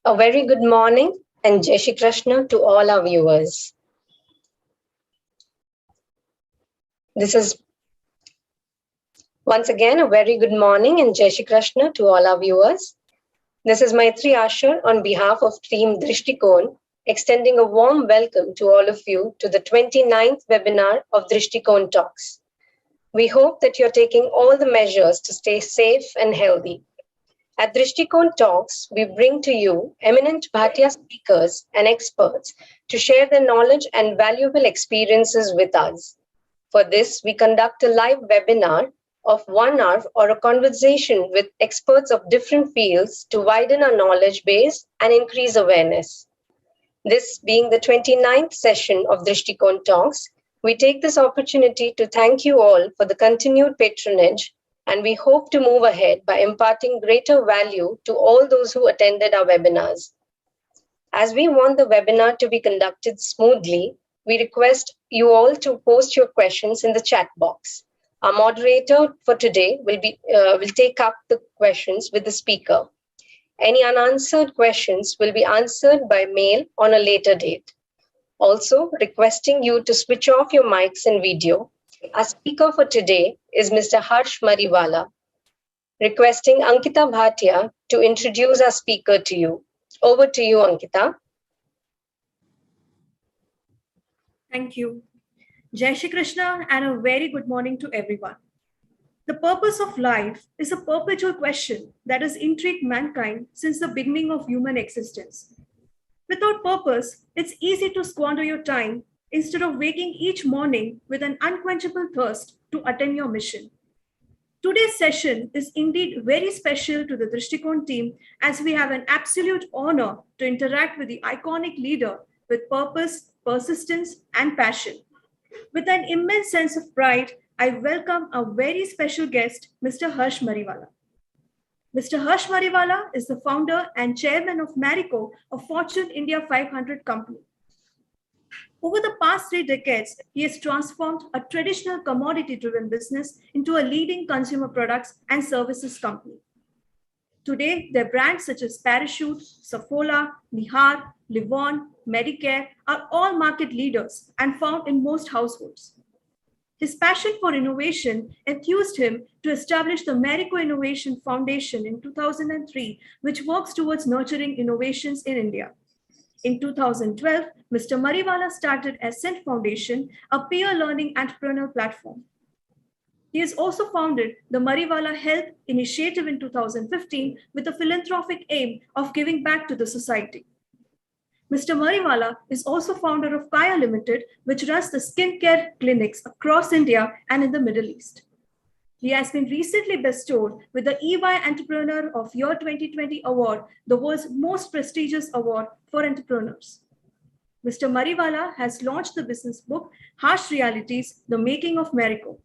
A very good morning and Drshtikon to all our viewers. This is once again a very good morning and Drshtikon to all our viewers. This is Maitri Ashar on behalf of Team Drshtikon, extending a warm welcome to all of you to the 29th webinar of Drshtikon Talks. We hope that you're taking all the measures to stay safe and healthy. At Drshtikon Talks, we bring to you eminent Bharatiya speakers and experts to share their knowledge and valuable experiences with us. For this, we conduct a live webinar of 1 hour or a conversation with experts of different fields to widen our knowledge base and increase awareness. This being the 29th session of Drshtikon Talks, we take this opportunity to thank you all for the continued patronage, and we hope to move ahead by imparting greater value to all those who attended our webinars. As we want the webinar to be conducted smoothly, we request you all to post your questions in the chat box. Our moderator for today will take up the questions with the speaker. Any unanswered questions will be answered by mail on a later date. Also, requesting you to switch off your mics and video. Our speaker for today is Mr. Harsh Mariwala. Requesting Ankita Bhatia to introduce our speaker to you. Over to you, Ankita. Thank you. Jai Shri Krishna and a very good morning to everyone. The purpose of life is a perpetual question that has intrigued mankind since the beginning of human existence. Without purpose, it's easy to squander your time instead of waking each morning with an unquenchable thirst to attain your mission. Today's session is indeed very special to the Drshtikon team as we have an absolute honor to interact with the iconic leader with purpose, persistence, and passion. With an immense sense of pride, I welcome our very special guest, Mr. Harsh Mariwala. Mr. Harsh Mariwala is the founder and chairman of Marico, a Fortune India 500 company. Over the past 3 decades, he has transformed a traditional commodity-driven business into a leading consumer products and services company. Today, their brands such as Parachute, Saffola, Nihar, Livon, Medicare are all market leaders and found in most households. His passion for innovation enthused him to establish the Marico Innovation Foundation in 2003, which works towards nurturing innovations in India. In 2012, Mr. Mariwala started Ascent Foundation, a peer learning entrepreneurial platform. He has also founded the Mariwala Health Initiative in 2015 with a philanthropic aim of giving back to the society. Mr. Mariwala is also founder of Kaya Limited, which runs the skincare clinics across India and in the Middle East. He has been recently bestowed with the EY Entrepreneur of Year 2020 award, the world's most prestigious award for entrepreneurs. Mr. Mariwala has launched the business book, Harsh Realities, The Making of Marico.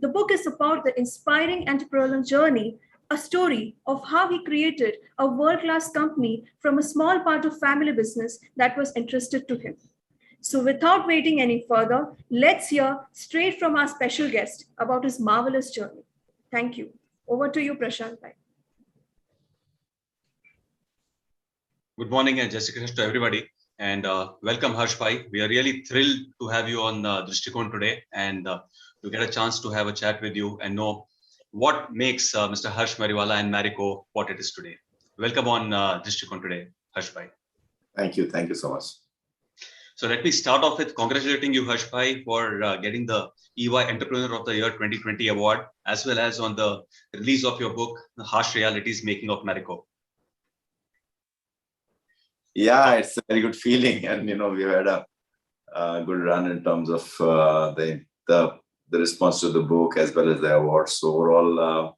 The book is about the inspiring entrepreneurial journey, a story of how he created a world-class company from a small part of family business that was entrusted to him. So without waiting any further, let's hear straight from our special guest about his marvelous journey. Thank you. Over to you, Prashant Bhai. Good morning and Jai Shri Krishna to everybody. And welcome, Harsh Bhai. We are really thrilled to have you on Drshtikon today and to get a chance to have a chat with you and know what makes Mr. Harsh Mariwala and Marico what it is today. Welcome on Drshtikon today, Harsh Bhai. Thank you. Thank you so much. So let me start off with congratulating you, Harsh Bhai, for getting the EY Entrepreneur of the Year 2020 award, as well as on the release of your book, The Harsh Realities Making of Marico. Yeah, it's a very good feeling. And, we've had a good run in terms of the response to the book as well as the awards. So overall,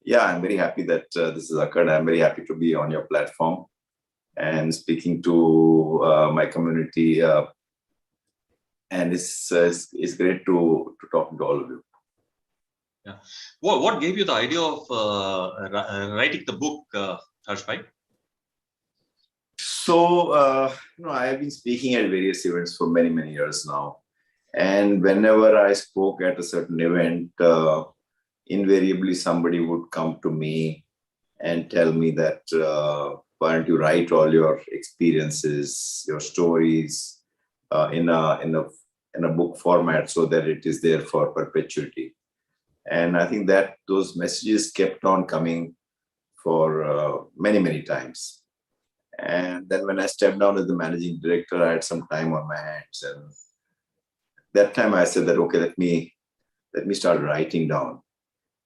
I'm very happy that this has occurred. I'm very happy to be on your platform and speaking to my community. And it's great to talk to all of you. Yeah. What gave you the idea of writing the book, Harsh Bhai? So, I have been speaking at various events for many, many years now. And whenever I spoke at a certain event, invariably somebody would come to me and tell me that why don't you write all your experiences, your stories in a book format so that it is there for perpetuity. And I think that those messages kept on coming for many times. And then when I stepped down as the managing director, I had some time on my hands. And that time I said that, okay, let me start writing down.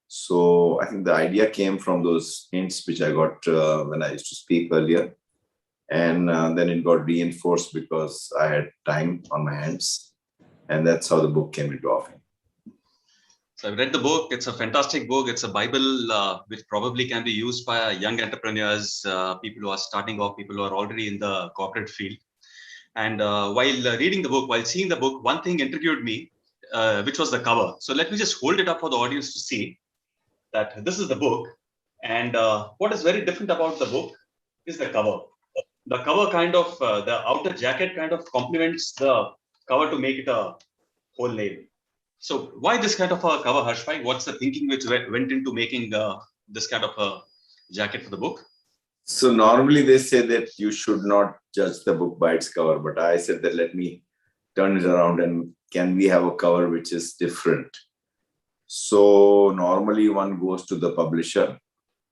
So I think the idea came from those hints which I got when I used to speak earlier. And then it got reinforced because I had time on my hands. And that's how the book came into offering. So I've read the book. It's a fantastic book. It's a Bible which probably can be used by young entrepreneurs, people who are starting off, people who are already in the corporate field. And while reading the book, while seeing the book, one thing intrigued me, which was the cover. So let me just hold it up for the audience to see that this is the book. And what is very different about the book is the cover. The cover kind of, the outer jacket kind of complements the cover to make it a whole name. So why this kind of a cover, Harshbhai? What's the thinking which went into making this kind of a jacket for the book? So normally they say that you should not judge the book by its cover, but I said that let me turn it around and can we have a cover which is different? So normally one goes to the publisher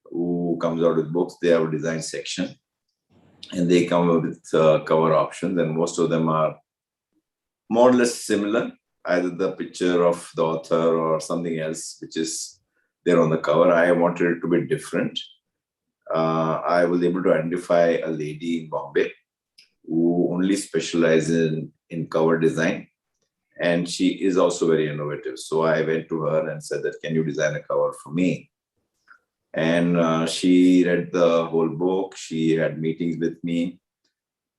who comes out with books. They have a design section and they come up with cover options, and most of them are more or less similar, either the picture of the author or something else which is there on the cover. I wanted it to be different. I was able to identify a lady in Bombay who only specializes in cover design, and she is also very innovative. So I went to her and said that, can you design a cover for me? And she read the whole book. She had meetings with me,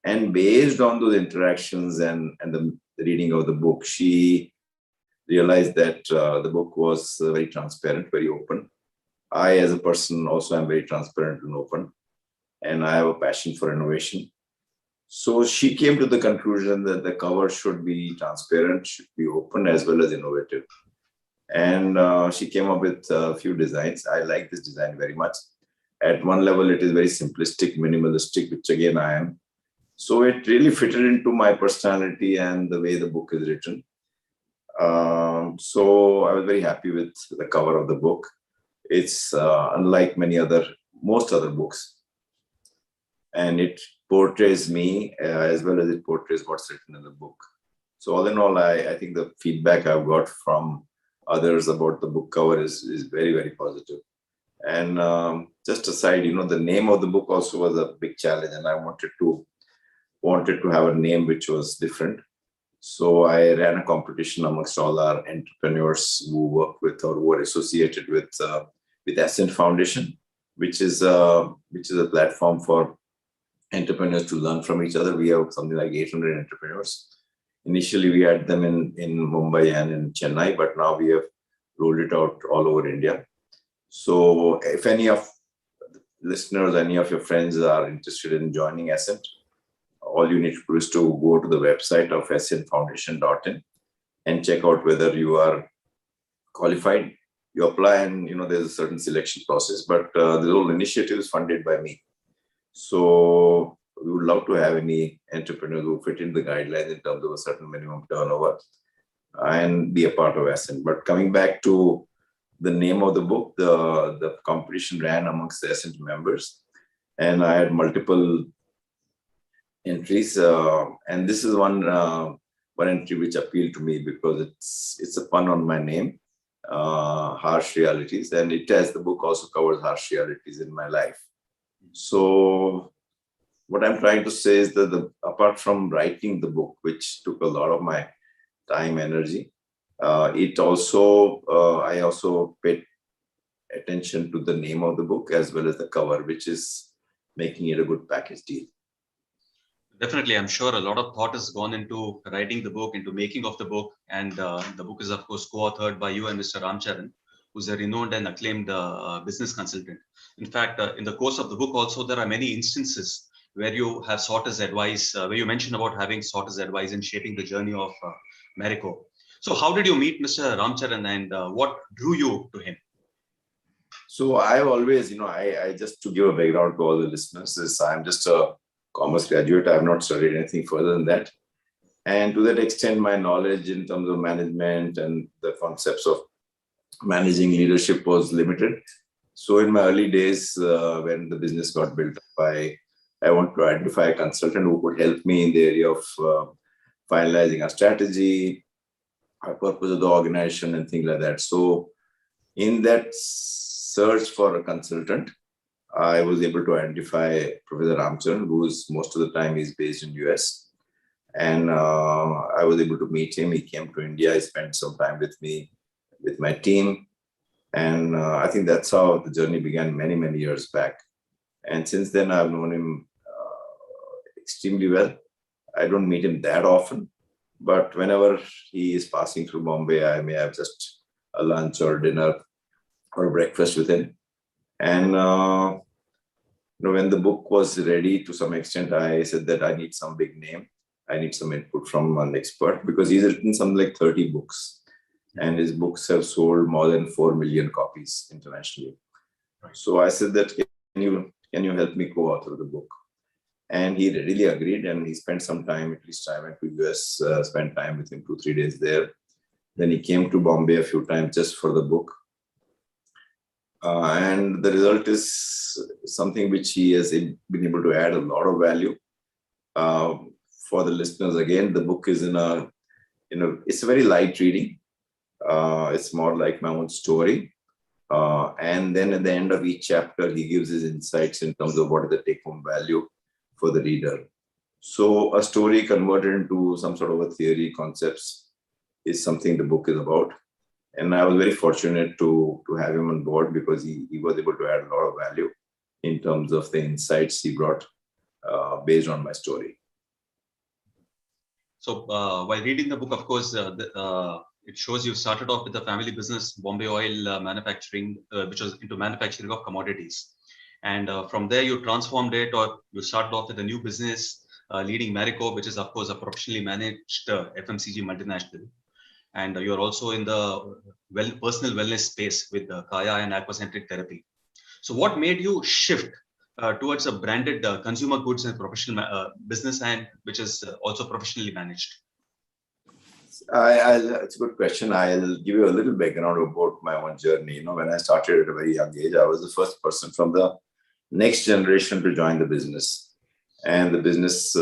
and based on those interactions and the reading of the book, she realized that the book was very transparent, very open. I, as a person, also am very transparent and open, and I have a passion for innovation. So she came to the conclusion that the cover should be transparent, should be open, as well as innovative. And she came up with a few designs. I like this design very much. At one level, it is very simplistic, minimalistic, which again I am. So it really fitted into my personality and the way the book is written. So I was very happy with the cover of the book. It's unlike most other books, and it portrays me as well as it portrays what's written in the book. So all in all, I think the feedback I've got from others about the book cover is very positive. And just aside, the name of the book also was a big challenge, and I wanted to have a name which was different. So I ran a competition amongst all our entrepreneurs who work with or who are associated with Ascent Foundation, which is a platform for entrepreneurs to learn from each other. We have something like 800 entrepreneurs. Initially, we had them in Mumbai and in Chennai, but now we have rolled it out all over India. So if any of the listeners, any of your friends are interested in joining Ascent, all you need to do is to go to the website of ascentfoundation.in and check out whether you are qualified. You apply, and there's a certain selection process, but the whole initiative is funded by me. So we would love to have any entrepreneurs who fit in the guidelines in terms of a certain minimum turnover and be a part of Ascent. But coming back to the name of the book, the competition ran amongst the Ascent members, and I had multiple entries, and this is one entry which appealed to me because it's a pun on my name, Harsh Realities, and the book also covers harsh realities in my life. So what I'm trying to say is that apart from writing the book, which took a lot of my time, energy, I also paid attention to the name of the book as well as the cover, which is making it a good package deal. Definitely, I'm sure a lot of thought has gone into writing the book, into making of the book, and the book is of course co-authored by you and Mr. Ramcharan, who's a renowned and acclaimed business consultant. In fact, in the course of the book also, there are many instances where you have sought his advice, where you mention about having sought his advice in shaping the journey of Marico. So how did you meet Mr. Ramcharan, and what drew you to him? So I've always, I just to give a background to all the listeners, is I'm just a commerce graduate. I've not studied anything further than that. And to that extent, my knowledge in terms of management and the concepts of managing leadership was limited. So in my early days, when the business got built up, I want to identify a consultant who could help me in the area of finalizing a strategy, a purpose of the organization, and things like that. So in that search for a consultant, I was able to identify Professor Ramcharan, who is most of the time is based in US. And I was able to meet him. He came to India. He spent some time with me, with my team. And I think that's how the journey began many, many years back. And since then, I've known him extremely well. I don't meet him that often, but whenever he is passing through Bombay, I may have just a lunch or dinner or breakfast with him. And when the book was ready, to some extent, I said that I need some big name. I need some input from an expert, because he's written something like 30 books, and his books have sold more than 4 million copies internationally. So I said that, can you help me co-author the book? And he readily agreed, and he spent some time, at least I went to US, spent time with him 2-3 days there. Then he came to Bombay a few times just for the book. And the result is something which he has been able to add a lot of value. For the listeners, again, the book is it's a very light reading. It's more like my own story. And then at the end of each chapter, he gives his insights in terms of what is the take-home value for the reader. So a story converted into some sort of a theory, concepts, is something the book is about. And I was very fortunate to have him on board, because he was able to add a lot of value in terms of the insights he brought based on my story. So while reading the book, of course, it shows you started off with the family business, Bombay Oil Manufacturing, which was into manufacturing of commodities. And from there, you transformed it, or you started off with a new business, leading Marico, which is, of course, a professionally managed FMCG multinational. And you're also in the personal wellness space with Kaya and aquacentric therapy. So what made you shift towards a branded consumer goods and professional business, and which is also professionally managed? It's a good question. I'll give you a little background about my own journey. When I started at a very young age, I was the first person from the next generation to join the business. And the business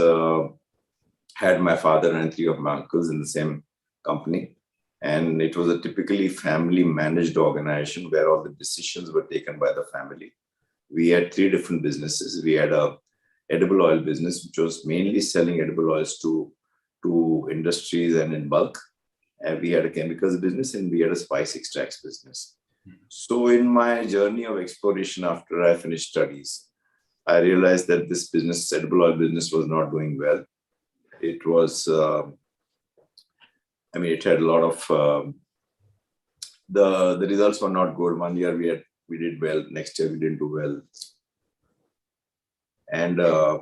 had my father and 3 of my uncles in the same company. And it was a typically family managed organization where all the decisions were taken by the family. We had 3 different businesses. We had a edible oil business, which was mainly selling edible oils to industries and in bulk. And we had a chemicals business, and we had a spice extracts business. So in my journey of exploration after I finished studies, I realized that this business, edible oil business, was not doing well. It was, it had a lot of, the results were not good. One year we did well, next year we didn't do well. And I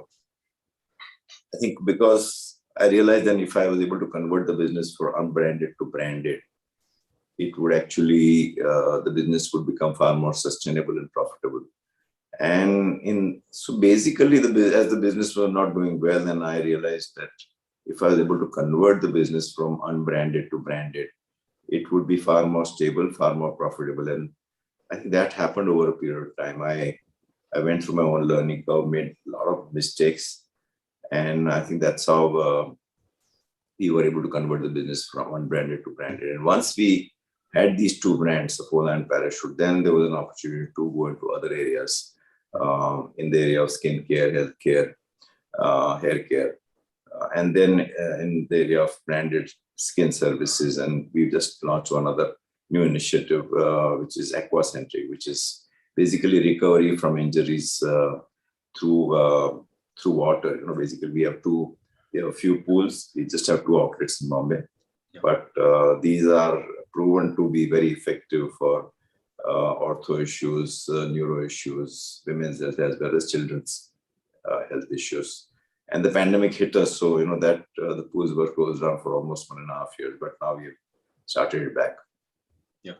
think because I realized that if I was able to convert the business from unbranded to branded, it would actually, the business would become far more sustainable and profitable. And so basically, as the business was not doing well, then I realized that if I was able to convert the business from unbranded to branded, it would be far more stable, far more profitable. And I think that happened over a period of time. I went through my own learning curve, made a lot of mistakes. And I think that's how we were able to convert the business from unbranded to branded. And once we had these 2 brands, Sapola and Parachute, then there was an opportunity to go into other areas in the area of skincare, healthcare, hair care, and then in the area of branded skin services. And we just launched another new initiative, which is aquacentric, which is basically recovery from injuries through water. Basically we have a few pools. We just have 2 outlets in Bombay, but these are proven to be very effective for ortho issues, neuro issues, women's health, as well as children's health issues. And the pandemic hit us, so that the pools were closed down for almost 1.5 years, but now we've started it back. Yeah.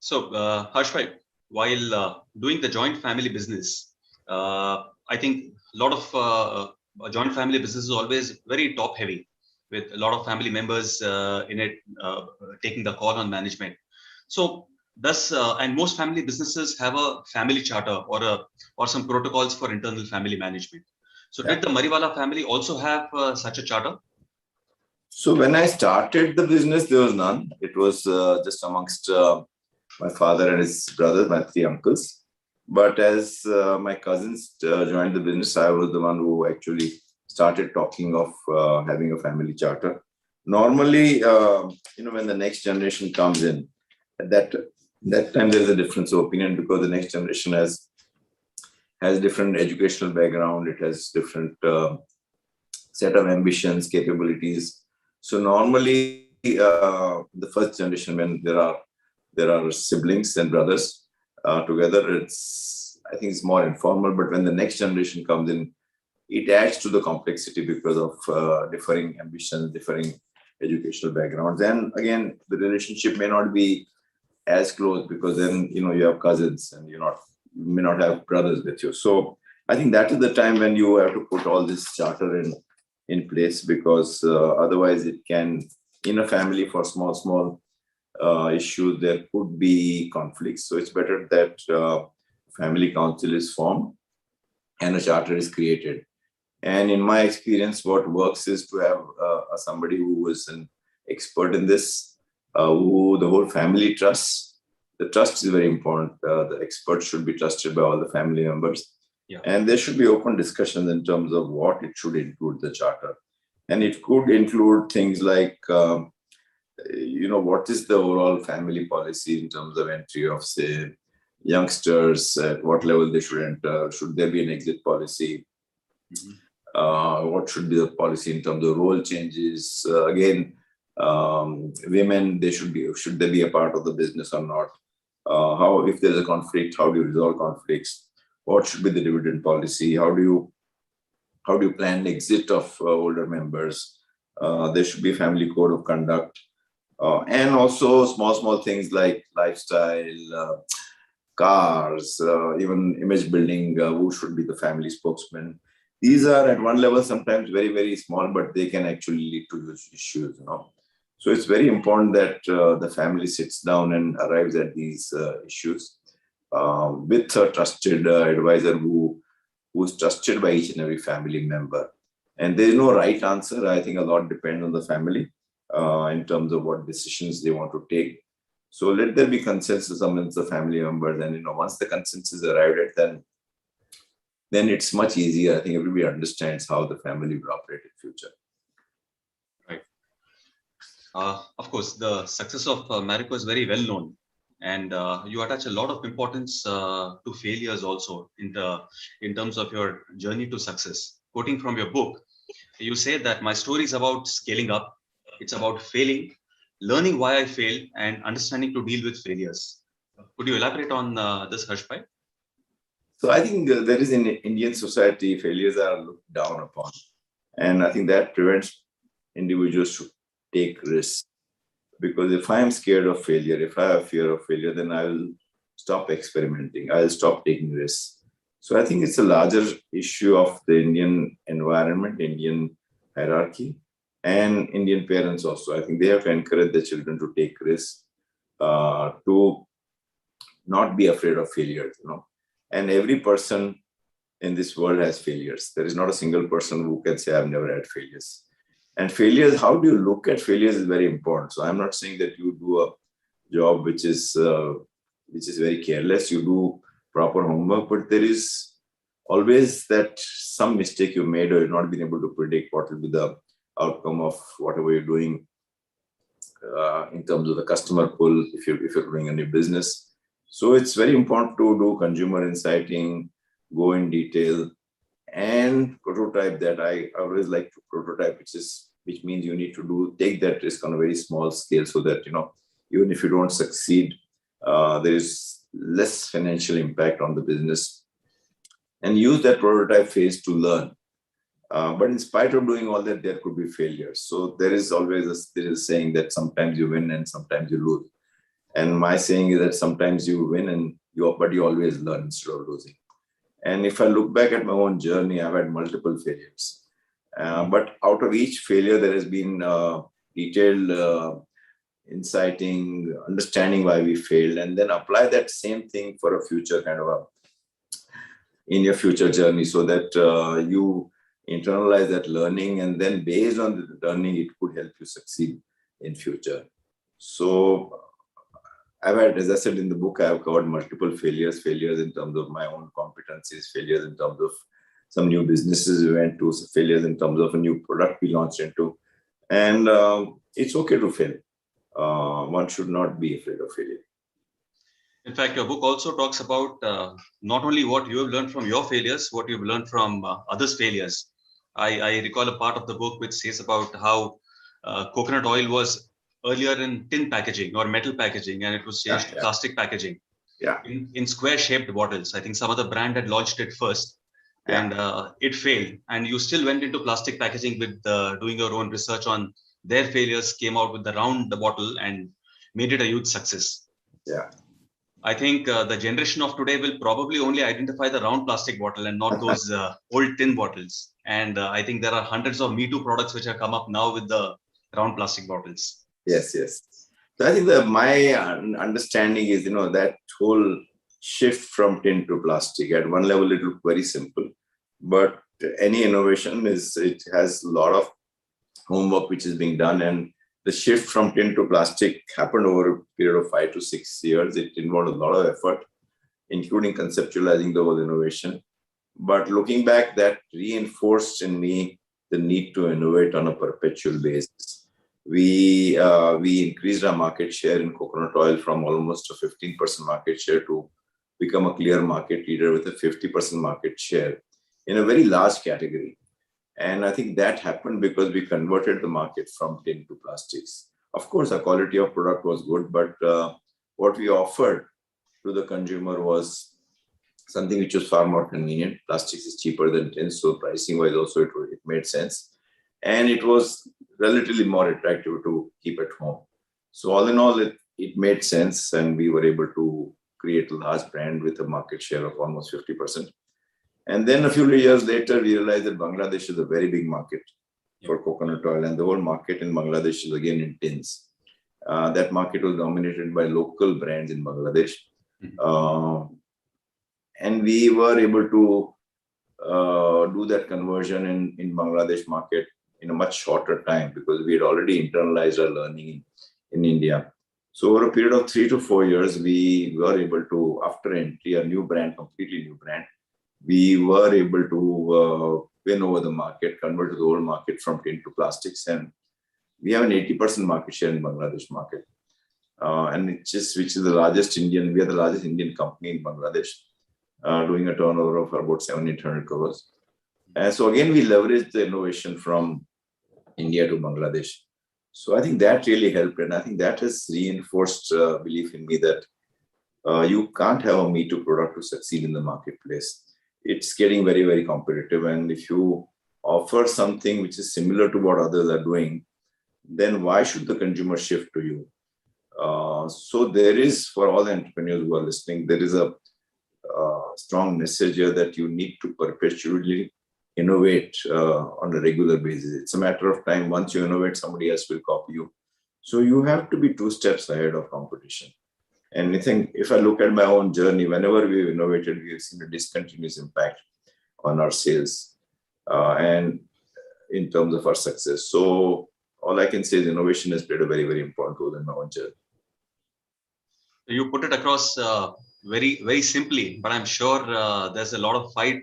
So, Harshbhai, while doing the joint family business, I think a lot of a joint family business is always very top heavy, with a lot of family members in it taking the call on management. So, thus, and most family businesses have a family charter or some protocols for internal family management. So, did the Mariwala family also have such a charter? So when I started the business, there was none. It was just amongst my father and his brothers, my three uncles. But as my cousins joined the business, I was the one who actually started talking of having a family charter. Normally, when the next generation comes in, at that time there is a difference of opinion because the next generation has different educational background. It has different set of ambitions, capabilities. So normally, the first generation, when there are siblings and brothers together, I think it's more informal. But when the next generation comes in, it adds to the complexity because of differing ambitions, differing educational backgrounds, and again, the relationship may not be as close because then you have cousins and you may not have brothers with you. So I think that is the time when you have to put all this charter in place because otherwise it can, in a family, for small issues, there could be conflicts. So it's better that family council is formed and a charter is created. And in my experience, what works is to have somebody who is an expert in this, who the whole family trusts. The trust is very important. The expert should be trusted by all the family members. Yeah. And there should be open discussions in terms of what it should include, the charter. And it could include things like, what is the overall family policy in terms of entry of, say, youngsters, at what level they should enter, should there be an exit policy? Mm-hmm. What should be the policy in terms of role changes? Again, women, should they be a part of the business or not? How, if there's a conflict, how do you resolve conflicts? What should be the dividend policy? How do you plan the exit of older members? There should be a family code of conduct. And also small things like lifestyle, cars, even image building, who should be the family spokesman. These are at one level sometimes very, very small, but they can actually lead to huge issues. So it's very important that the family sits down and arrives at these issues with a trusted advisor who's trusted by each and every family member. And there is no right answer. I think a lot depends on the family in terms of what decisions they want to take. So let there be consensus amongst the family members. And once the consensus is arrived at, then it's much easier. I think everybody understands how the family will operate in future. Right. Of course, the success of Marico is very well known, and you attach a lot of importance to failures also in terms of your journey to success. Quoting from your book, you say that my story is about scaling up. It's about failing, learning why I failed, and understanding to deal with failures. Could you elaborate on this, Harshbhai? So I think there is in Indian society, failures are looked down upon. And I think that prevents individuals to take risks. Because if I am scared of failure, if I have fear of failure, then I will stop experimenting. I'll stop taking risks. So I think it's a larger issue of the Indian environment, Indian hierarchy, and Indian parents also. I think they have to encourage their children to take risks, to not be afraid of failures, And every person in this world has failures. There is not a single person who can say, I've never had failures. And failures, how do you look at failures is very important. So I'm not saying that you do a job which is very careless. You do proper homework, but there is always that some mistake you made or you've not been able to predict what will be the outcome of whatever you're doing in terms of the customer pull if you're doing a new business. So it's very important to do consumer insighting, go in detail, and prototype that. I always like to prototype, which means you need to take that risk on a very small scale so that, even if you don't succeed, there is less financial impact on the business, and use that prototype phase to learn. But in spite of doing all that, there could be failures. So there is always a saying that sometimes you win and sometimes you lose. And my saying is that sometimes you win but you always learn instead of losing. And if I look back at my own journey, I've had multiple failures. But out of each failure, there has been detailed inciting, understanding why we failed, and then apply that same thing for a future in your future journey, so that you internalize that learning, and then based on the learning, it could help you succeed in future. So I've had, as I said in the book, I have covered multiple failures in terms of my own competencies, failures in terms of some new businesses we went to, failures in terms of a new product we launched into. And it's okay to fail. One should not be afraid of failure. In fact, your book also talks about not only what you have learned from your failures, what you've learned from others' failures. I recall a part of the book which says about how coconut oil was earlier in tin packaging or metal packaging, and it was changed to plastic packaging. Yeah. In square-shaped bottles. I think some other brand had launched it first, and it failed. And you still went into plastic packaging with doing your own research on their failures, came out with the round bottle and made it a huge success. Yeah. I think the generation of today will probably only identify the round plastic bottle and not those old tin bottles. And I think there are hundreds of Me Too products which have come up now with the round plastic bottles. Yes. So I think my understanding is, that whole shift from tin to plastic, at one level, it looks very simple, but any innovation it has a lot of homework which is being done. And the shift from tin to plastic happened over a period of 5 to 6 years. It involved a lot of effort, including conceptualizing the whole innovation. But looking back, that reinforced in me the need to innovate on a perpetual basis. We increased our market share in coconut oil from almost a 15% market share to become a clear market leader with a 50% market share in a very large category. And I think that happened because we converted the market from tin to plastics. Of course, the quality of product was good, but what we offered to the consumer was something which was far more convenient. Plastics is cheaper than tin, so pricing wise also it made sense. And it was relatively more attractive to keep at home. So all in all, it made sense, and we were able to create a large brand with a market share of almost 50%. And then a few years later, we realized that Bangladesh is a very big market for coconut oil, and the whole market in Bangladesh is again in tins. That market was dominated by local brands in Bangladesh. And we were able to do that conversion in Bangladesh market in a much shorter time, because we had already internalized our learning in India. So over a period of 3 to 4 years, we were able to, after entry, a new brand, completely new brand, we were able to win over the market, convert the whole market from tin to plastics, and we have an 80% market share in Bangladesh market. And which is the largest we are the largest Indian company in Bangladesh, doing a turnover of about 700-800 crores. And so again, we leveraged the innovation from India to Bangladesh. So I think that really helped. And I think that has reinforced belief in me that you can't have a Me Too product to succeed in the marketplace. It's getting very, very competitive. And if you offer something which is similar to what others are doing, then why should the consumer shift to you? So there is, for all the entrepreneurs who are listening, there is a strong message here that you need to perpetually innovate on a regular basis. It's a matter of time. Once you innovate, somebody else will copy you. So you have to be 2 steps ahead of competition. And I think if I look at my own journey, whenever we've innovated, we've seen a discontinuous impact on our sales and in terms of our success. So all I can say is innovation has played a very, very important role in my own journey. You put it across very, very simply, but I'm sure there's a lot of fight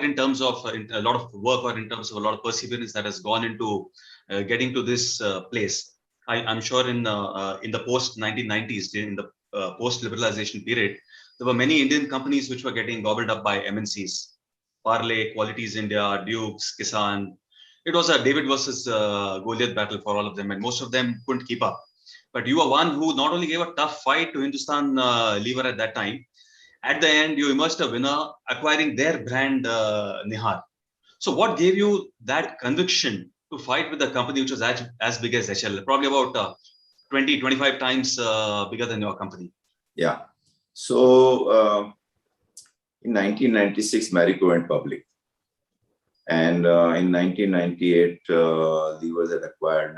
in terms of a lot of work, or in terms of a lot of perseverance that has gone into getting to this place. I'm sure in the post 1990s, in the post liberalization period, there were many Indian companies which were getting gobbled up by MNCs. Parle, Qualities India, Dukes, Kisan. It was a David versus Goliath battle for all of them, and most of them couldn't keep up. But you were one who not only gave a tough fight to Hindustan Lever at that time, at the end you emerged a winner, acquiring their brand Nihar. So what gave you that conviction to fight with a company which was as big as HL? Probably about 20, 25 times bigger than your company. Yeah. So in 1996, Marico went public. And in 1998, Levers had acquired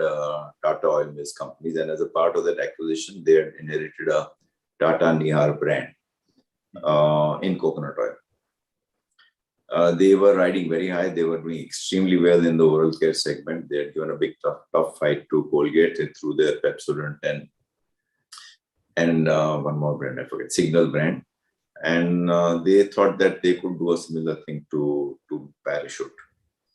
Tata oil-based companies. And as a part of that acquisition, they had inherited a Tata Nihar brand in coconut oil. They were riding very high. They were doing extremely well in the oral care segment. They had given a big tough fight to Colgate through their Pepsodent and one more brand, I forget, Signal brand. And they thought that they could do a similar thing to Parachute.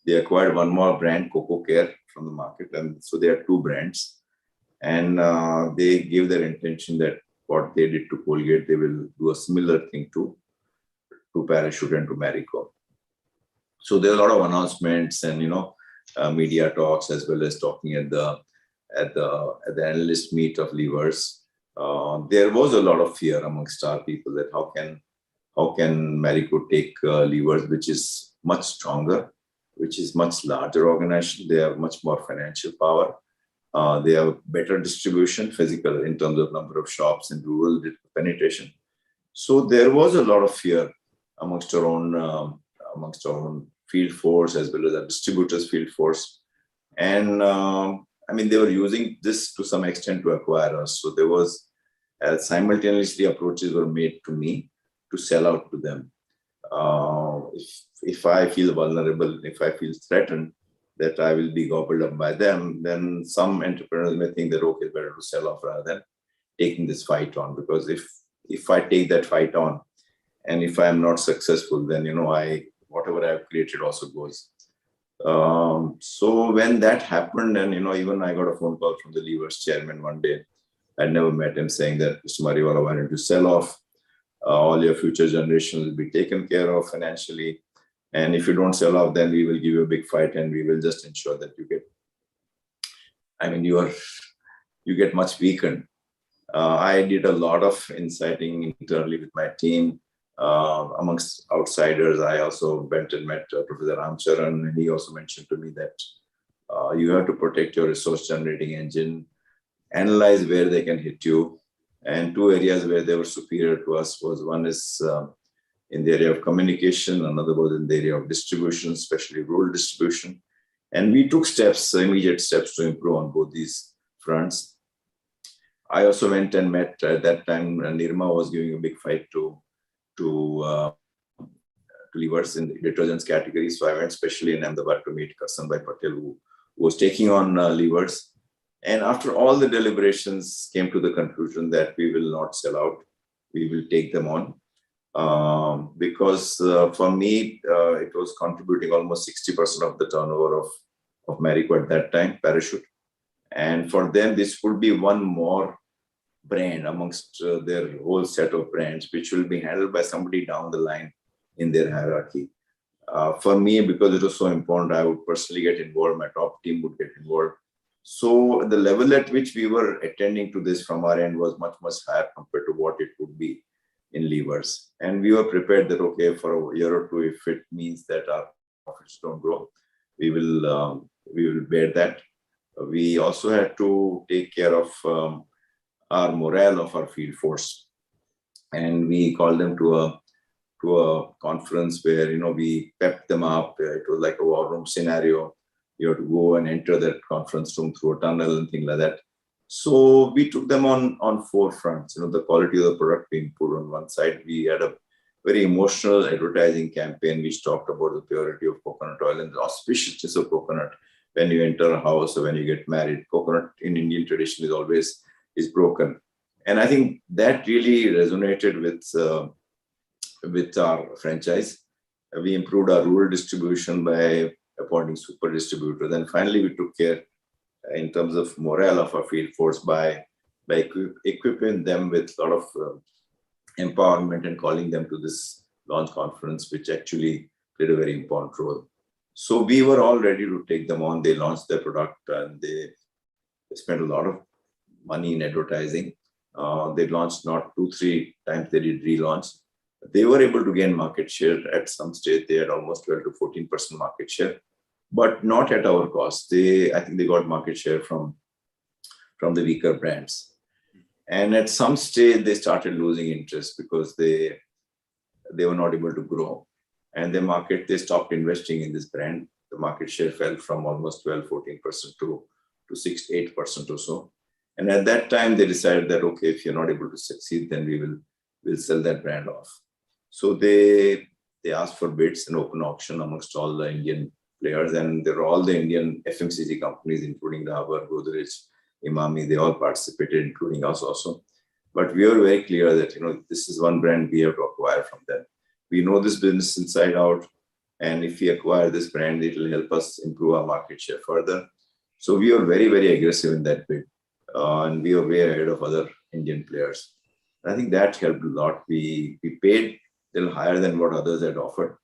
They acquired one more brand, Coco Care, from the market. And so they had two brands. And they gave their intention that what they did to Colgate, they will do a similar thing to Parachute and to Marico. So there are a lot of announcements and media talks, as well as talking at the analyst meet of Levers. There was a lot of fear amongst our people that how can Marico take Levers, which is much stronger, which is much larger organization. They have much more financial power. They have better distribution, physical in terms of number of shops and rural penetration. So there was a lot of fear amongst our own field force, as well as our distributors' field force. And they were using this to some extent to acquire us. So there was simultaneously approaches were made to me to sell out to them. If I feel vulnerable, if I feel threatened that I will be gobbled up by them, then some entrepreneurs may think that, okay, better to sell off rather than taking this fight on. Because if I take that fight on, and if I am not successful, then whatever I have created also goes. So when that happened, and even I got a phone call from the Levers chairman one day. I never met him, saying that, Mr. Mariwala, why don't you sell off? All your future generations will be taken care of financially. And if you don't sell off, then we will give you a big fight, and we will just ensure that you get much weakened. I did a lot of inciting internally with my team. Amongst outsiders, I also went and met Professor Ramcharan, and he also mentioned to me that you have to protect your resource generating engine, analyze where they can hit you. And two areas where they were superior to us was, one is in the area of communication, another was in the area of distribution, especially rural distribution. And we took immediate steps to improve on both these fronts. I also went and met, at that time, Nirma was giving a big fight to Levers in the detergents category. So I went specially in Ahmedabad to meet Karsanbhai Patel, who was taking on Levers. And after all the deliberations, came to the conclusion that we will not sell out. We will take them on. Because for me, it was contributing almost 60% of the turnover of Marico at that time, Parachute. And for them, this would be one more brand amongst their whole set of brands, which will be handled by somebody down the line in their hierarchy. For me, because it was so important, I would personally get involved. My top team would get involved. So the level at which we were attending to this from our end was much, much higher compared to what it would be in Levers. And we were prepared that, okay, for a year or two, if it means that our profits don't grow, we will bear that. We also had to take care of our morale of our field force. And we called them to a conference where, we pepped them up. It was like a war room scenario. You have to go and enter that conference room through a tunnel and things like that. So we took them on four fronts. The quality of the product being put on one side. We had a very emotional advertising campaign which talked about the purity of coconut oil and the auspiciousness of coconut. When you enter a house or when you get married, coconut in Indian tradition is broken. And I think that really resonated with our franchise. We improved our rural distribution by appointing super distributors. And finally, we took care in terms of morale of our field force by equipping them with a lot of empowerment and calling them to this launch conference, which actually played a very important role. So we were all ready to take them on. They launched their product and they spent a lot of money in advertising. They launched not 2-3 times, they did relaunch. They were able to gain market share. At some stage, they had almost 12 to 14% market share, but not at our cost. I think they got market share from from the weaker brands. And at some stage, they started losing interest because they were not able to grow. And they stopped investing in this brand. The market share fell from almost 12-14% to 6-8% or so. And at that time, they decided that, okay, if you're not able to succeed, then we'll sell that brand off. So they asked for bids and open auction amongst all the Indian players. And there were all the Indian FMCG companies, including Dabur, Godrej, Imami, they all participated, including us also. But we were very clear that, this is one brand we have to acquire from them. We know this business inside out. And if we acquire this brand, it will help us improve our market share further. So we were very, very aggressive in that bid. And we were way ahead of other Indian players. I think that helped a lot. We paid a little higher than what others had offered.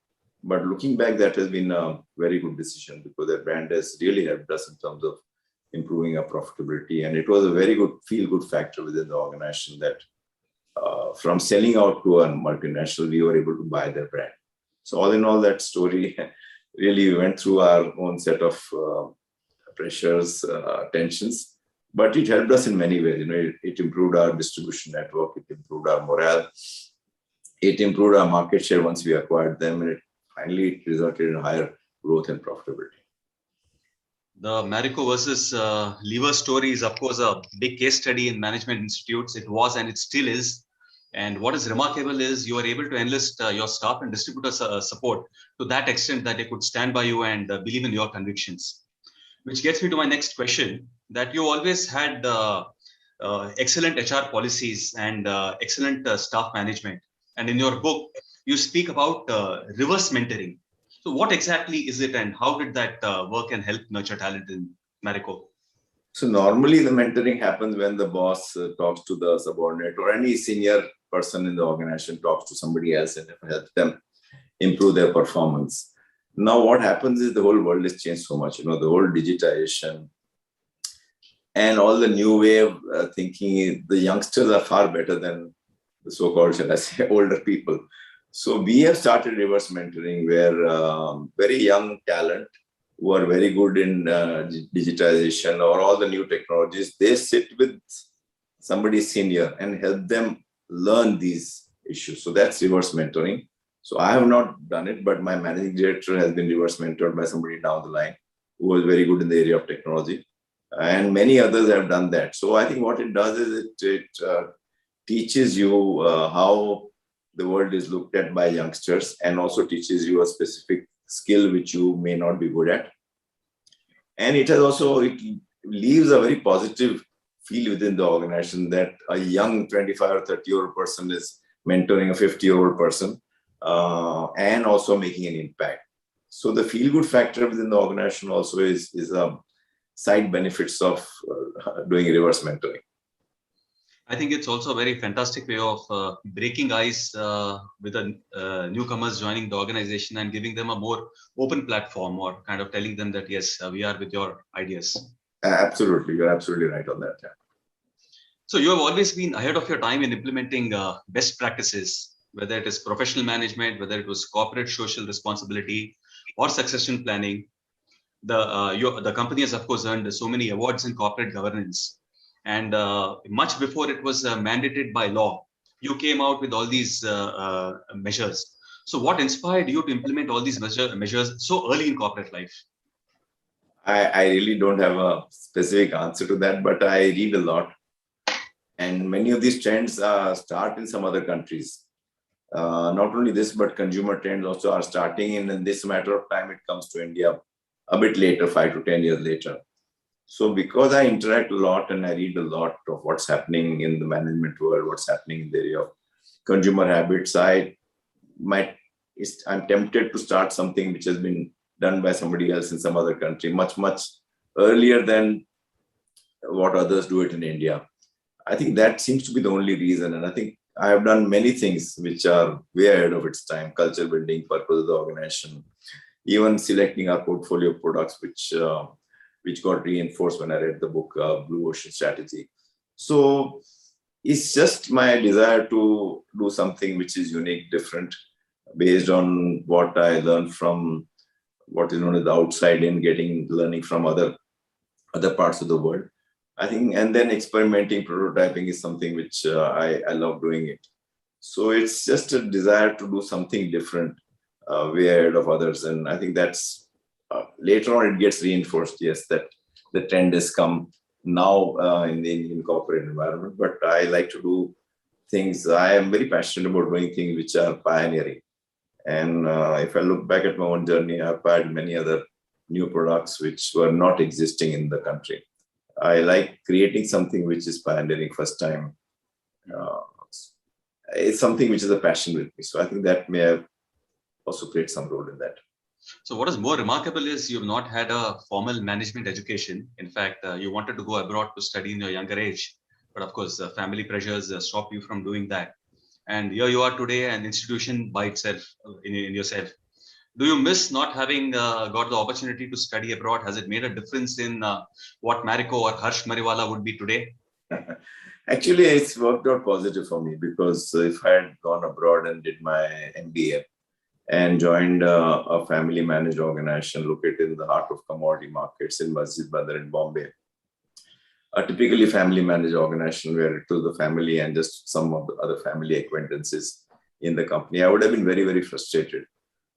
But looking back, that has been a very good decision because that brand has really helped us in terms of improving our profitability. And it was a very good feel-good factor within the organization that from selling out to a multinational, we were able to buy their brand. So all in all, that story really went through our own set of pressures, tensions, but it helped us in many ways. It improved our distribution network, it improved our morale, it improved our market share once we acquired them, and it resulted in higher growth and profitability. The Marico versus Lever story is, of course, a big case study in management institutes. It was and it still is. And what is remarkable is you are able to enlist your staff and distributors support to that extent that they could stand by you and believe in your convictions. Which gets me to my next question, that you always had excellent HR policies and excellent staff management. And in your book, you speak about reverse mentoring. So what exactly is it and how did that work and help nurture talent in Marico? So normally the mentoring happens when the boss talks to the subordinate or any senior person in the organization talks to somebody else and helps them improve their performance. Now what happens is the whole world has changed so much, the whole digitization and all the new way of thinking. The youngsters are far better than the so-called, shall I say, older people. So we have started reverse mentoring where very young talent who are very good in digitization or all the new technologies, they sit with somebody senior and help them learn these issues. So that's reverse mentoring. So I have not done it, but my managing director has been reverse mentored by somebody down the line who was very good in the area of technology. And many others have done that. So I think what it does is it teaches you how the world is looked at by youngsters and also teaches you a specific skill which you may not be good at. And it leaves a very positive feel within the organization that a young 25 or 30-year-old person is mentoring a 50-year-old person and also making an impact. So the feel-good factor within the organization also is a side benefits of doing reverse mentoring. I think it's also a very fantastic way of breaking ice with the newcomers joining the organization and giving them a more open platform or kind of telling them that, yes, we are with your ideas. Absolutely. You're absolutely right on that. Yeah. So you have always been ahead of your time in implementing best practices, whether it is professional management, whether it was corporate social responsibility or succession planning. The company has, of course, earned so many awards in corporate governance. And much before it was mandated by law, you came out with all these measures. So what inspired you to implement all these measures so early in corporate life? I really don't have a specific answer to that, but I read a lot. And many of these trends start in some other countries. Not only this, but consumer trends also are starting in this matter of time. It comes to India a bit later, 5 to 10 years later. So because I interact a lot and I read a lot of what's happening in the management world, what's happening in the area of consumer habits, I'm tempted to start something which has been done by somebody else in some other country, much, much earlier than what others do it in India. I think that seems to be the only reason. And I think I have done many things which are way ahead of its time: culture building, purpose of the organization, even selecting our portfolio of products, which got reinforced when I read the book Blue Ocean Strategy. So it's just my desire to do something which is unique, different, based on what I learned from what is known as the outside in, learning from other parts of the world. I think, and then experimenting, prototyping is something which I love doing it. So it's just a desire to do something different, way ahead of others. And I think that's later on it gets reinforced. Yes, that the trend has come now in the Indian corporate environment. But I like to do things. I am very passionate about doing things which are pioneering. And if I look back at my own journey, I've had many other new products which were not existing in the country. I like creating something which is pioneering first time. Uh, it's something which is a passion with me. So I think that may have also played some role in that. So what is more remarkable is you've not had a formal management education. In fact, you wanted to go abroad to study in your younger age, but of course, family pressures stop you from doing that. And here you are today, an institution by itself, in yourself. Do you miss not having got the opportunity to study abroad? Has it made a difference in what Marico or Harsh Mariwala would be today? Actually, it's worked out positive for me, because if I had gone abroad and did my MBA and joined a family managed organization located in the heart of commodity markets in Masjid Badr in Bombay, a typically family managed organization where it was the family and just some of the other family acquaintances in the company, I would have been very, very frustrated.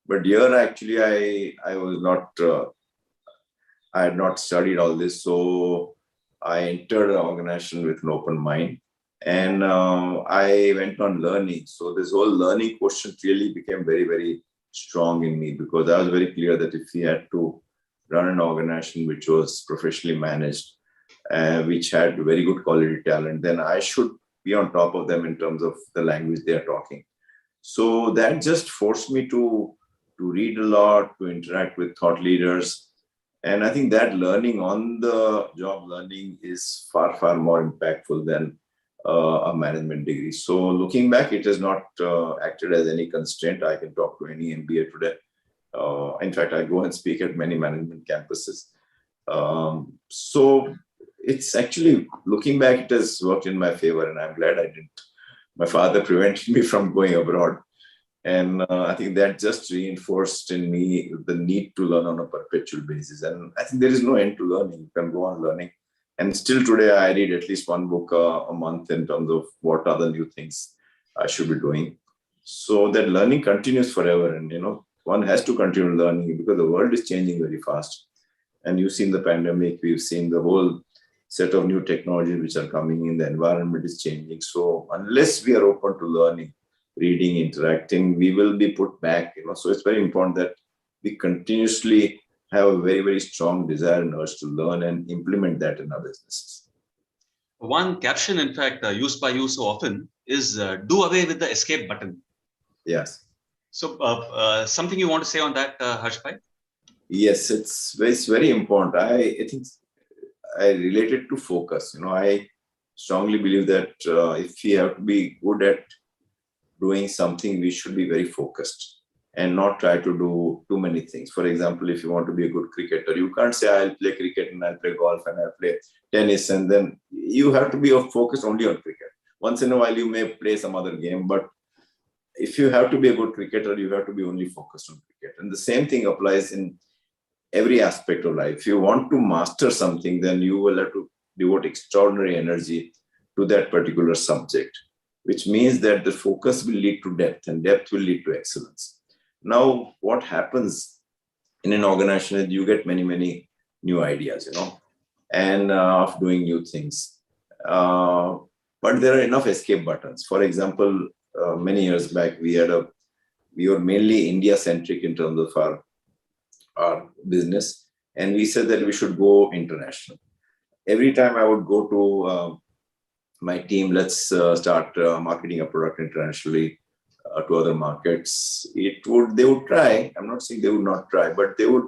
But here, actually, I was not, I had not studied all this. So I entered an organization with an open mind, and I went on learning. So this whole learning quotient really became very, very strong in me, because I was very clear that if we had to run an organization which was professionally managed, which had very good quality talent, then I should be on top of them in terms of the language they are talking. So that just forced me to read a lot, to interact with thought leaders. And I think that learning on the job learning is far, far more impactful than a management degree. So looking back, it has not acted as any constraint. I can talk to any MBA today. In fact, I go and speak at many management campuses. So it's actually, looking back, it has worked in my favor, and I'm glad I didn't. My father prevented me from going abroad. And I think that just reinforced in me the need to learn on a perpetual basis. And I think there is no end to learning. You can go on learning. And still today, I read at least one book a month in terms of what are the new things I should be doing. So that learning continues forever. And, one has to continue learning, because the world is changing very fast. And you've seen the pandemic, we've seen the whole set of new technologies which are coming in, the environment is changing. So unless we are open to learning, reading, interacting, we will be put back. So it's very important that we continuously have a very, very strong desire and urge to learn and implement that in our businesses. One caption, in fact, used by you so often is do away with the escape button. Yes. So something you want to say on that, Harshbhai? Yes, it's very important. I think I relate it to focus. I strongly believe that if we have to be good at doing something, we should be very focused and not try to do too many things. For example, if you want to be a good cricketer, you can't say I'll play cricket and I'll play golf and I'll play tennis, and then you have to be focused only on cricket. Once in a while, you may play some other game, but if you have to be a good cricketer, you have to be only focused on cricket. And the same thing applies in every aspect of life. If you want to master something, then you will have to devote extraordinary energy to that particular subject, which means that the focus will lead to depth, and depth will lead to excellence. Now, what happens in an organization is you get many, many new ideas, and of doing new things. But there are enough escape buttons. For example, many years back, we were mainly India-centric in terms of our business, and we said that we should go international. Every time I would go to my team, let's start marketing a product internationally to other markets. They would try. I'm not saying they would not try, but they would.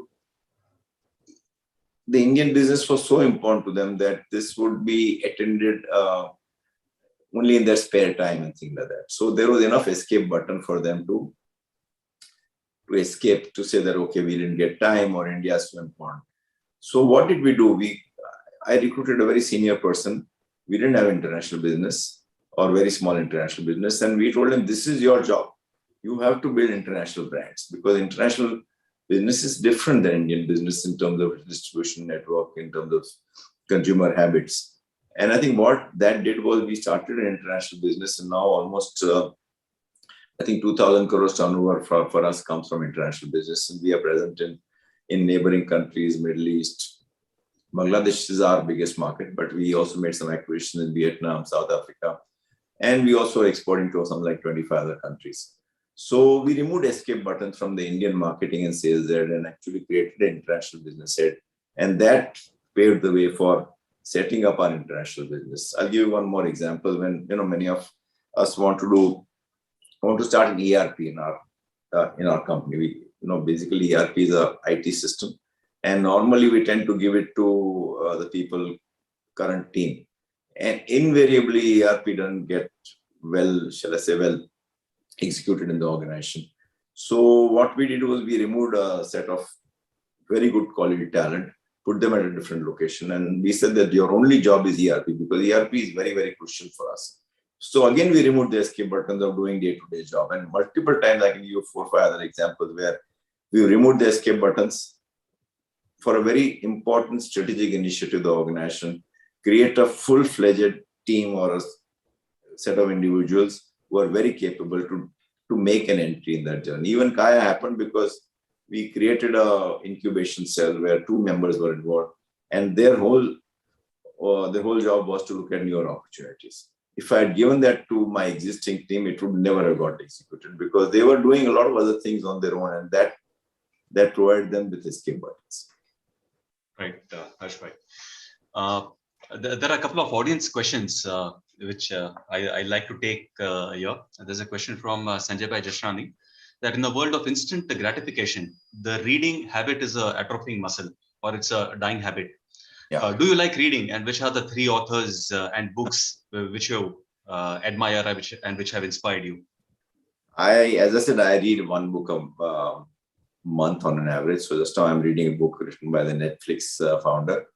The Indian business was so important to them that this would be attended only in their spare time and things like that. So there was enough escape button for them to escape, to say that, okay, we didn't get time, or India is so important. So what did we do? I recruited a very senior person. We didn't have international business or very small international business. And we told him, this is your job. You have to build international brands, because international business is different than Indian business in terms of distribution network, in terms of consumer habits. And I think what that did was we started an international business, and now almost, I think 2,000 crores turnover for us comes from international business. And we are present in neighboring countries, Middle East. Bangladesh is our biggest market, but we also made some acquisitions in Vietnam, South Africa, and we also are exporting to something like 25 other countries. So we removed escape buttons from the Indian marketing and sales head and actually created an international business head. And that paved the way for setting up our international business. I'll give you one more example. When many of us want to start an ERP in our company. We basically ERP is a IT system, and normally we tend to give it to the people current team, and invariably ERP doesn't get well executed in the organization. So what we did was we removed a set of very good quality talent, put them at a different location, and we said that your only job is ERP, because ERP is very, very crucial for us. So again, we removed the escape buttons of doing day-to-day job, and multiple times I can give you 4 or 5 other examples where we removed the escape buttons for a very important strategic initiative of the organization, create a full-fledged team or a set of individuals who are very capable to make an entry in that journey. Even Kaya happened because we created a incubation cell where 2 members were involved, and their whole job was to look at newer opportunities. If I had given that to my existing team, it would never have got executed, because they were doing a lot of other things on their own, and that provided them with escape buttons. Right, Harsh bhai. There are a couple of audience questions which I like to take here. There's a question from Sanjay Bhai Jashrani, that in the world of instant gratification, the reading habit is a atrophying muscle, or it's a dying habit. Yeah. Do you like reading, and which are the 3 authors and books which you admire and which have inspired you? As I said, I read 1 book a month on an average. So just now I'm reading a book written by the Netflix founder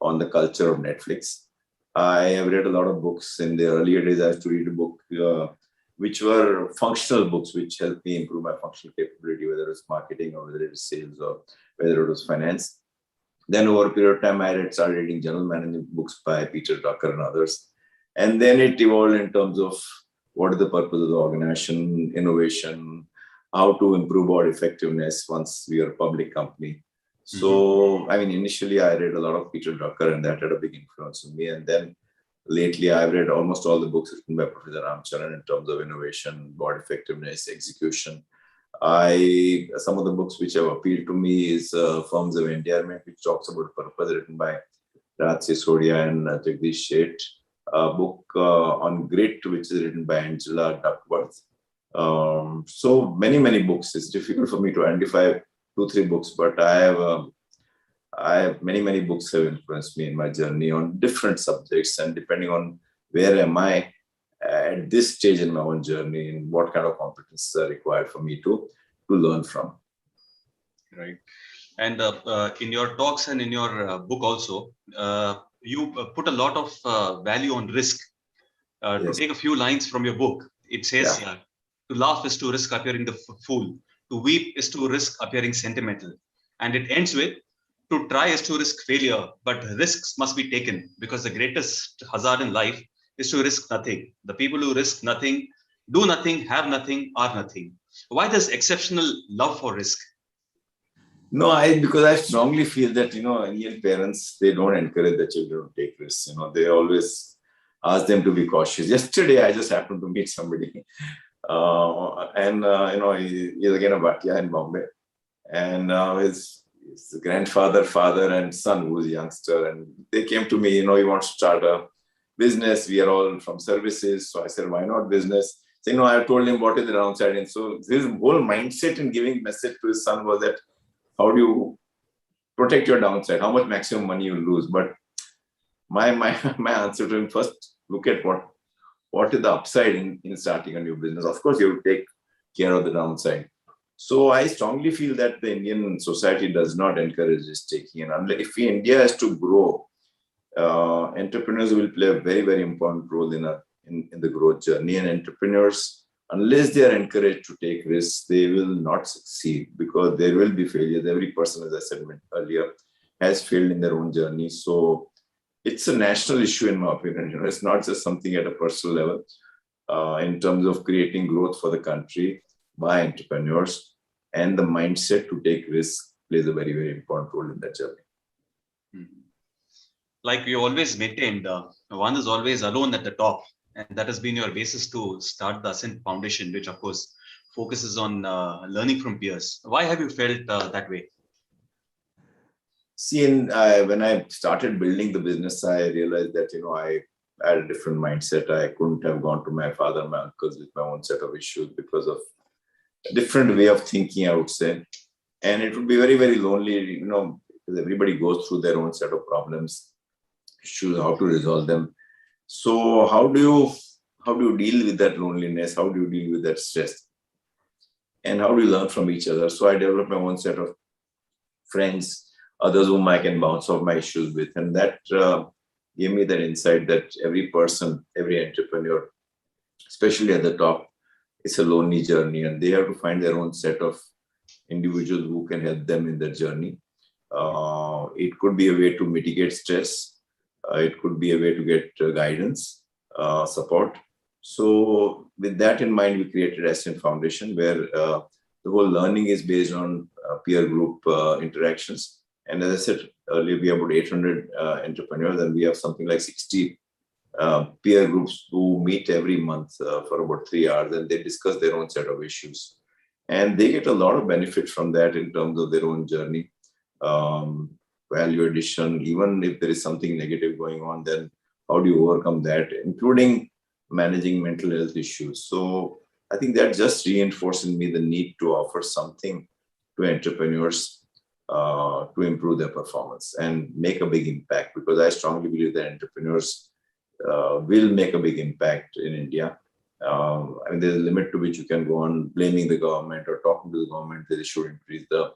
on the culture of Netflix. I have read a lot of books. In the earlier days, I used to read a book which were functional books, which helped me improve my functional capability, whether it was marketing or whether it was sales or whether it was finance. Then over a period of time, I started reading general management books by Peter Drucker and others. And then it evolved in terms of what is the purpose of the organization, innovation, how to improve our effectiveness once we are a public company. So, I mean, initially I read a lot of Peter Drucker, and that had a big influence on me. And then lately I've read almost all the books written by Professor Ramcharan in terms of innovation, board effectiveness, execution. Some of the books which have appealed to me is Forms of Endearment, which talks about purpose, written by Raj Sisodia and Jagdish Sheth. A book on grit, which is written by Angela Duckworth. So many books. It's difficult for me to identify 2-3 books, but I have many books have influenced me in my journey on different subjects, and depending on where am I at this stage in my own journey and what kind of competences are required for me to learn from. Right. And in your talks and in your book also, you put a lot of value on risk. Yes. To take a few lines from your book, it says, to laugh is to risk appearing the fool. To weep is to risk appearing sentimental. And it ends with, to try is to risk failure, but risks must be taken, because the greatest hazard in life is to risk nothing. The people who risk nothing, do nothing, have nothing, are nothing. Why this exceptional love for risk? No, because I strongly feel that, Indian parents, they don't encourage the children to take risks. They always ask them to be cautious. Yesterday, I just happened to meet somebody, he's again a Bhatia in Bombay, and his grandfather, father, and son, who's a youngster, and they came to me, he wants to start a business. We are all from services. So I said, why not business? So, I told him what is the downside. And so his whole mindset in giving message to his son was that, how do you protect your downside? How much maximum money you lose? But my answer to him, first, look at what is the upside in starting a new business. Of course, you take care of the downside. So I strongly feel that the Indian society does not encourage risk taking. And if India has to grow, entrepreneurs will play a very, very important role in the growth journey. And entrepreneurs, unless they are encouraged to take risks, they will not succeed, because there will be failures. Every person, as I said earlier, has failed in their own journey. So it's a national issue in my opinion. It's not just something at a personal level. In terms of creating growth for the country by entrepreneurs, and the mindset to take risks plays a very, very important role in that journey. Like you always maintained, one is always alone at the top, and that has been your basis to start the Ascent Foundation, which of course focuses on learning from peers. Why have you felt that way? See, when I started building the business, I realized that I had a different mindset. I couldn't have gone to my father, my uncles with my own set of issues because of a different way of thinking, I would say. And it would be very, very lonely, because everybody goes through their own set of problems, issues, how to resolve them. So how do you deal with that loneliness? How do you deal with that stress? And how do you learn from each other? So I developed my own set of friends, others whom I can bounce off my issues with. And that gave me that insight that every person, every entrepreneur, especially at the top, it's a lonely journey, and they have to find their own set of individuals who can help them in their journey. It could be a way to mitigate stress. It could be a way to get guidance, support. So with that in mind, we created Ascent Foundation, where the whole learning is based on peer group interactions. And as I said earlier, we have about 800 entrepreneurs, and we have something like 60 peer groups who meet every month for about 3 hours, and they discuss their own set of issues. And they get a lot of benefit from that in terms of their own journey, value addition. Even if there is something negative going on, then how do you overcome that, including managing mental health issues. So I think that just reinforced in me the need to offer something to entrepreneurs to improve their performance and make a big impact, because I strongly believe that entrepreneurs will make a big impact in India. There's a limit to which you can go on blaming the government or talking to the government that they should increase the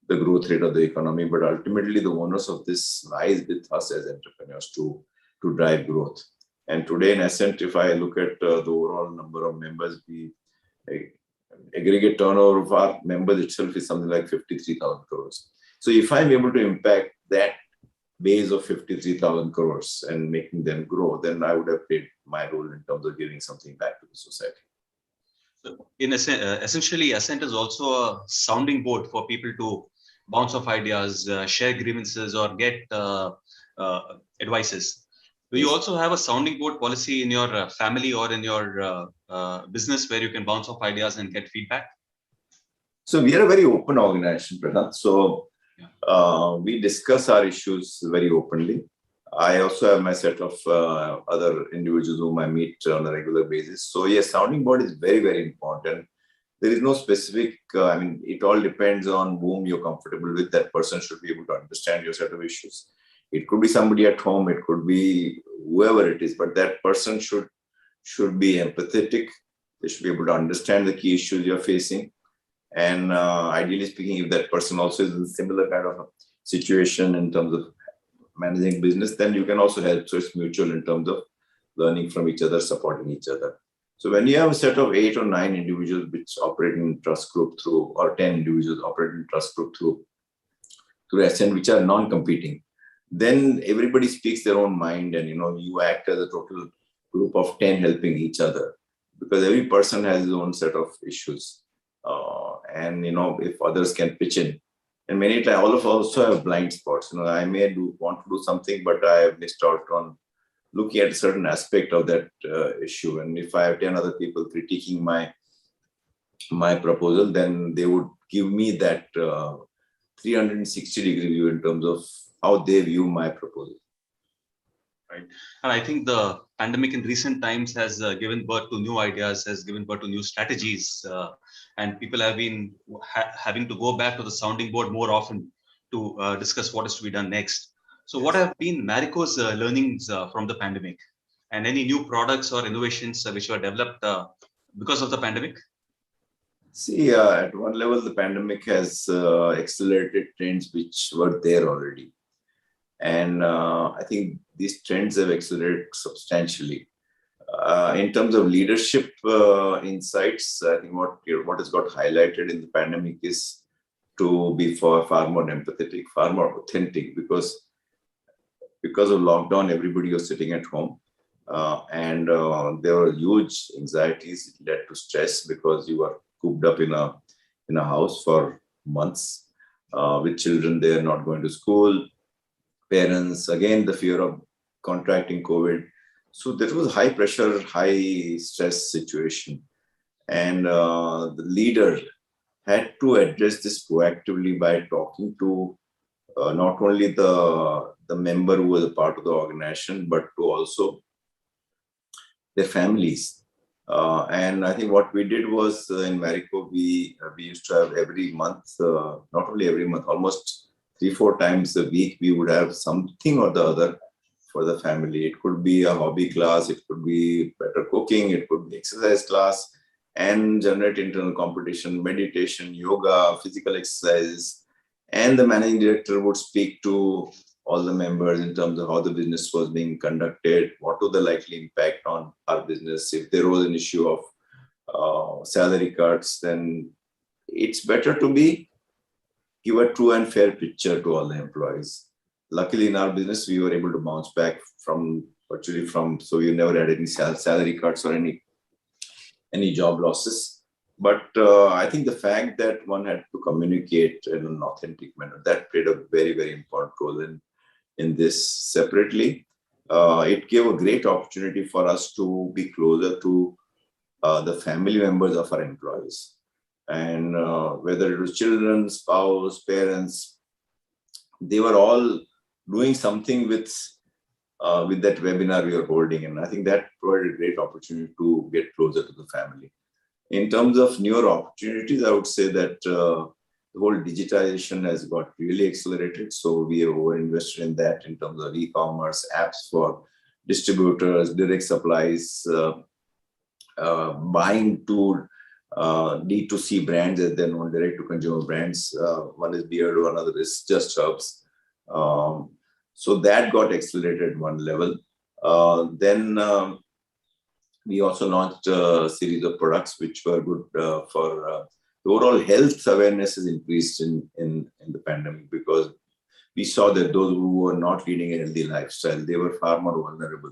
growth rate of the economy. But ultimately, the onus of this lies with us as entrepreneurs to drive growth. And today in Ascent, if I look at the overall number of members, we aggregate turnover of our members itself is something like 53,000 crores. So if I'm able to impact that base of 53,000 crores and making them grow, then I would have played my role in terms of giving something back to the society. So essentially, Ascent is also a sounding board for people to bounce off ideas, share grievances, or get advices. Do you also have a sounding board policy in your family or in your business where you can bounce off ideas and get feedback? So we are a very open organization, Pradhan. So we discuss our issues very openly. I also have my set of other individuals whom I meet on a regular basis. So yes, sounding board is very, very important. There is no specific, it all depends on whom you're comfortable with. That person should be able to understand your set of issues. It could be somebody at home, it could be whoever it is, but that person should be empathetic. They should be able to understand the key issues you're facing. And ideally speaking, if that person also is in a similar kind of situation in terms of managing business, then you can also help. So it's mutual in terms of learning from each other, supporting each other. So when you have a set of 8 or 9 individuals which operate in trust group through, or 10 individuals operate in trust group through Ascent, which are non-competing, then everybody speaks their own mind, and you act as a total group of 10 helping each other, because every person has his own set of issues. And if others can pitch in, and many times all of us also have blind spots. I may want to do something, but I have missed out on looking at a certain aspect of that issue. And if I have 10 other people critiquing my proposal, then they would give me that 360-degree view in terms of how they view my proposal. Right. And I think the pandemic in recent times has given birth to new ideas, has given birth to new strategies, and people have been having to go back to the sounding board more often to discuss what is to be done next. So what have been Marico's learnings from the pandemic, and any new products or innovations which were developed because of the pandemic? See, at one level, the pandemic has accelerated trends which were there already. And I think these trends have accelerated substantially. In terms of leadership insights, I think what has got highlighted in the pandemic is to be far more empathetic, far more authentic, because because of lockdown, everybody was sitting at home. And there were huge anxieties. It led to stress because you were cooped up in a house for months with children there not going to school, parents, again, the fear of contracting COVID. So there was high pressure, high stress situation. And the leader had to address this proactively by talking to not only the member who was a part of the organization, but to also their families. And I think what we did was in Marico, we used to have every month, not only every month, almost 3-4 times a week, we would have something or the other for the family. It could be a hobby class, it could be better cooking, it could be exercise class, and generate internal competition, meditation, yoga, physical exercises. And the managing director would speak to all the members in terms of how the business was being conducted, what was the likely impact on our business. If there was an issue of salary cuts, then it's better to give a true and fair picture to all the employees. Luckily, in our business, we were able to bounce back so we never had any salary cuts or any job losses. But I think the fact that one had to communicate in an authentic manner, that played a very, very important role in this separately. It gave a great opportunity for us to be closer to the family members of our employees. And whether it was children, spouse, parents, they were all doing something with that webinar we were holding. And I think that provided a great opportunity to get closer to the family. In terms of newer opportunities, I would say that the whole digitization has got really accelerated. So we have over-invested in that in terms of e-commerce, apps for distributors, direct supplies, buying to D2C brands and then on direct-to-consumer brands. One is Beardo, another is Just Herbs. So that got accelerated one level. Then we also launched a series of products which were good for the overall health awareness has increased in the pandemic, because we saw that those who were not leading a healthy lifestyle, they were far more vulnerable.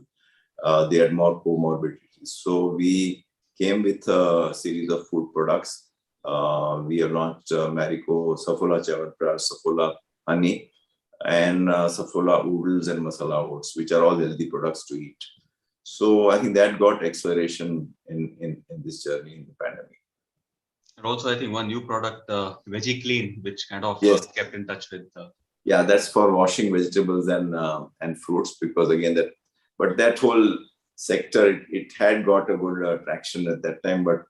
They had more comorbidities. So we came with a series of food products. We have launched Marico, Saffola Chyawanprash, Saffola Honey, and Saffola Oodles and Masala Oats, which are all healthy products to eat. So I think that got acceleration in this journey in the pandemic. And also, I think one new product, Veggie Clean, which kind of kept in touch with. Yeah, that's for washing vegetables and fruits, because again, that whole sector, it had got a good traction at that time. But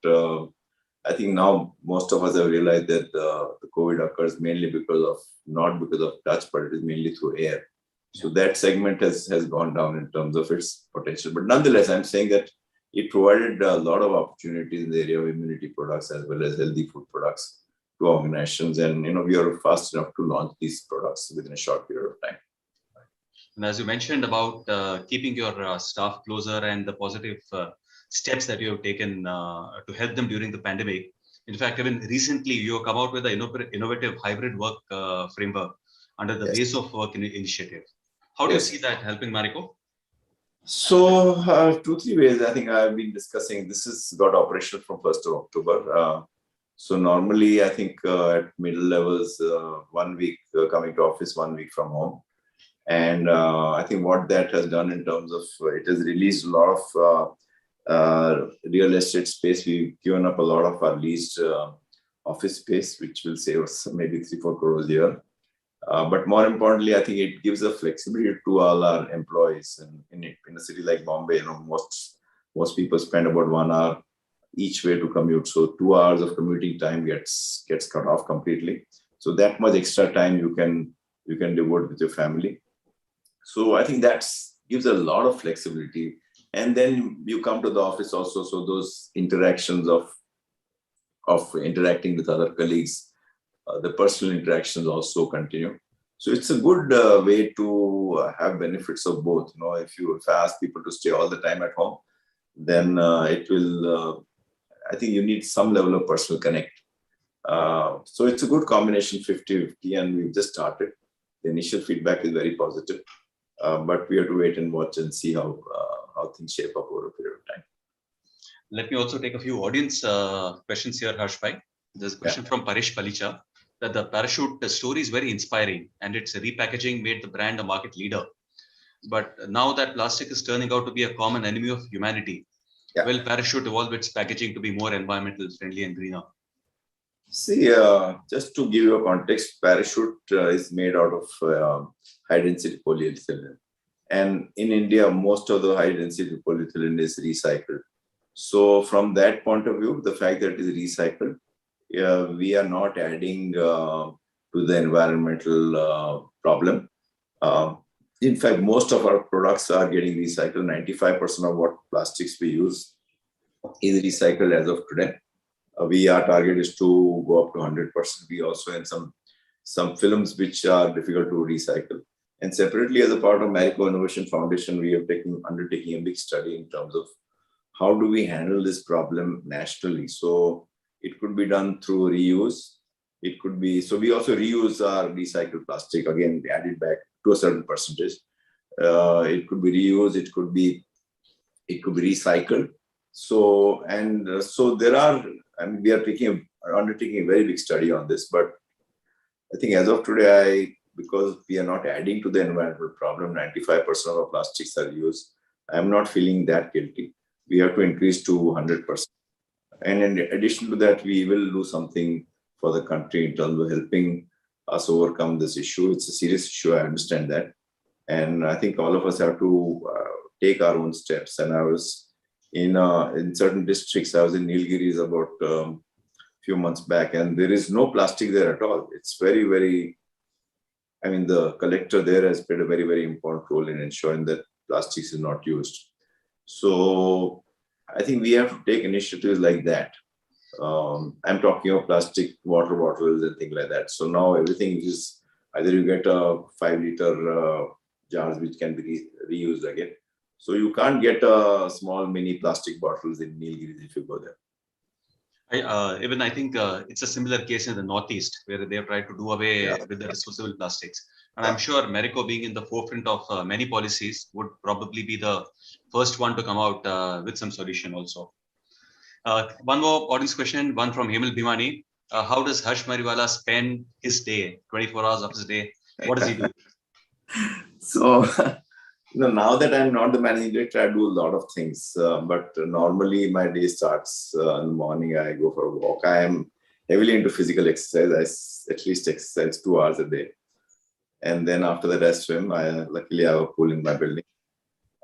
I think now most of us have realized that the COVID occurs mainly not because of touch, but it is mainly through air. So that segment has gone down in terms of its potential. But nonetheless, I'm saying that it provided a lot of opportunities in the area of immunity products as well as healthy food products to organizations. And, we are fast enough to launch these products within a short period of time. And as you mentioned about keeping your staff closer and the positive steps that you have taken to help them during the pandemic. In fact, even recently, you have come out with an innovative hybrid work framework under the Ways of Work initiative. How do you see that helping Marico? So 2-3 ways I think I've been discussing. This has got operational from 1st of October. So normally I think at middle levels, 1 week coming to office, 1 week from home. And I think what that has done in terms of, it has released a lot of real estate space. We've given up a lot of our leased office space, which will save us maybe 3-4 crores a year. But more importantly, I think it gives a flexibility to all our employees. And in a city like Bombay, most people spend about 1 hour each way to commute. So 2 hours of commuting time gets cut off completely. So that much extra time you can devote with your family. So I think that gives a lot of flexibility. And then you come to the office also. So those interactions of interacting with other colleagues, the personal interactions also continue. So it's a good way to have benefits of both. If I ask people to stay all the time at home, then it will, I think you need some level of personal connect. So it's a good combination, 50-50, and we've just started. The initial feedback is very positive. But we have to wait and watch and see how things shape up over a period of time. Let me also take a few audience questions here, Harshbhai. There's a question from Paresh Palicha that the parachute story is very inspiring and its repackaging made the brand a market leader. But now that plastic is turning out to be a common enemy of humanity, will parachute evolve its packaging to be more environmental friendly and greener? See, just to give you a context, parachute is made out of high density polyethylene. And in India, most of the high density polyethylene is recycled. So from that point of view, the fact that it is recycled, we are not adding to the environmental problem. In fact, most of our products are getting recycled. 95% of what plastics we use is recycled as of today. Our target is to go up to 100%. We also have some films which are difficult to recycle. And separately, as a part of Marico Innovation Foundation, we are undertaking a big study in terms of how do we handle this problem nationally. So it could be done through reuse. It could be, so we also reuse our recycled plastic, again, added back to a certain percentage. It could be reused, it could be recycled. So, so there are, we are undertaking a very big study on this, but I think as of today, because we are not adding to the environmental problem, 95% of our plastics are used, I'm not feeling that guilty. We have to increase to 100%. And in addition to that, we will do something for the country in terms of helping us overcome this issue. It's a serious issue, I understand that. And I think all of us have to take our own steps. And I was in certain districts, I was in Nilgiris about a few months back, and there is no plastic there at all. It's very, very, the collector there has played a very, very important role in ensuring that plastics is not used. So I think we have to take initiatives like that. I'm talking of plastic water bottles and things like that. So now everything is either you get a 5-liter jars which can be reused again. So you can't get small mini plastic bottles in Nilgiris if you go there. I think it's a similar case in the Northeast where they have tried to do away with the disposable plastics. And I'm sure Marico, being in the forefront of many policies, would probably be the first one to come out with some solution also. One more audience question, one from Hemal Bhimani. How does Harsh Mariwala spend his day, 24 hours of his day? What does he do? So, now that I'm not the managing director, I do a lot of things. But normally my day starts in the morning. I go for a walk. I am heavily into physical exercise. I at least exercise 2 hours a day. And then after that, I swim. Luckily, I have a pool in my building.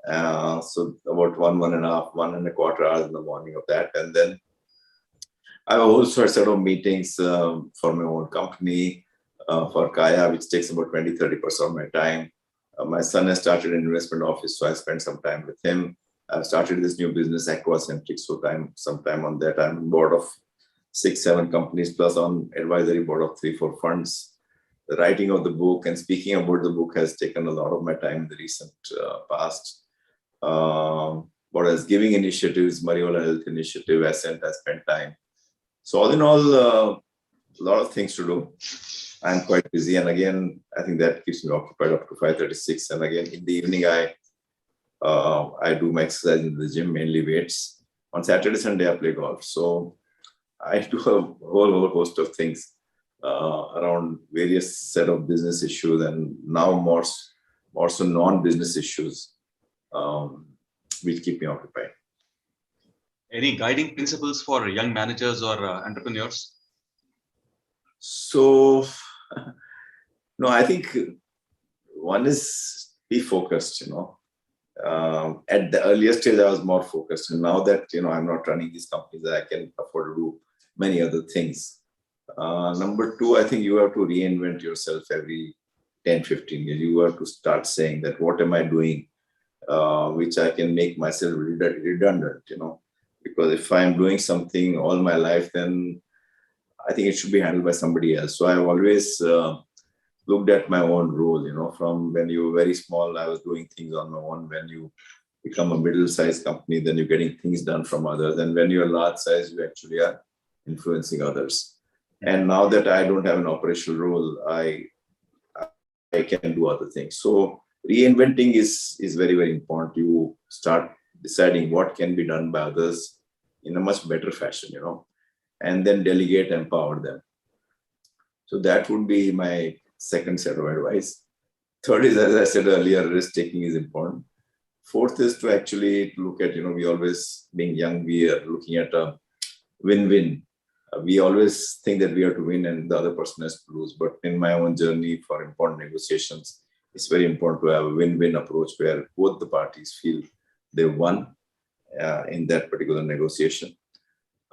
So about 1.25 hours in the morning of that. And then I have also a set of meetings for my own company, for Kaya, which takes about 20-30% of my time. My son has started an investment office, so I spend some time with him. I've started this new business, Aquacentric, so some time on that. I'm on board of 6-7 companies, plus on advisory board of 3-4 funds. The writing of the book and speaking about the book has taken a lot of my time in the recent past. What else? Giving initiatives, Mariwala Health Initiative, Ascent, I spent time. So all in all, a lot of things to do. I'm quite busy, and again, I think that keeps me occupied up to 5:36. And again, in the evening, I do my exercise in the gym, mainly weights. On Saturday, Sunday, I play golf. So I do a whole host of things around various set of business issues, and now more so non-business issues, which keep me occupied. Any guiding principles for young managers or entrepreneurs? So, no, I think one is be focused, At the earlier stage, I was more focused. And now that, I'm not running these companies, I can afford to do many other things. Number two, I think you have to reinvent yourself every 10-15 years. You have to start saying that, what am I doing, which I can make myself redundant, Because if I'm doing something all my life, then I think it should be handled by somebody else. So I've always looked at my own role, from when you were very small, I was doing things on my own. When you become a middle-sized company, then you're getting things done from others. And when you're large size, you actually are influencing others. And now that I don't have an operational role, I can do other things. So reinventing is very, very important. You start deciding what can be done by others in a much better fashion, and then delegate, empower them. So that would be my second set of advice. Third is, as I said earlier, risk taking is important. Fourth is to actually look at, we always, being young, we are looking at a win-win. We always think that we have to win and the other person has to lose. But in my own journey for important negotiations, it's very important to have a win-win approach where both the parties feel they won in that particular negotiation.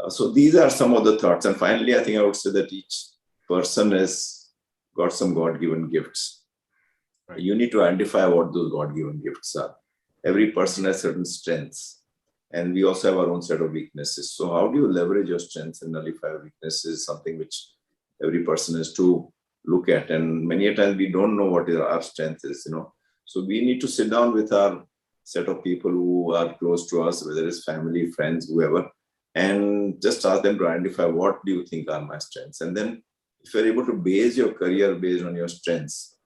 So these are some of the thoughts. And finally, I think I would say that each person has got some God-given gifts. Right. You need to identify what those God-given gifts are. Every person has certain strengths, and we also have our own set of weaknesses. So how do you leverage your strengths and nullify weaknesses? Something which every person has to look at. And many a times we don't know what our strength is, So we need to sit down with our set of people who are close to us, whether it's family, friends, whoever, and just ask them to identify what do you think are my strengths. And then if you're able to base your career based on your strengths,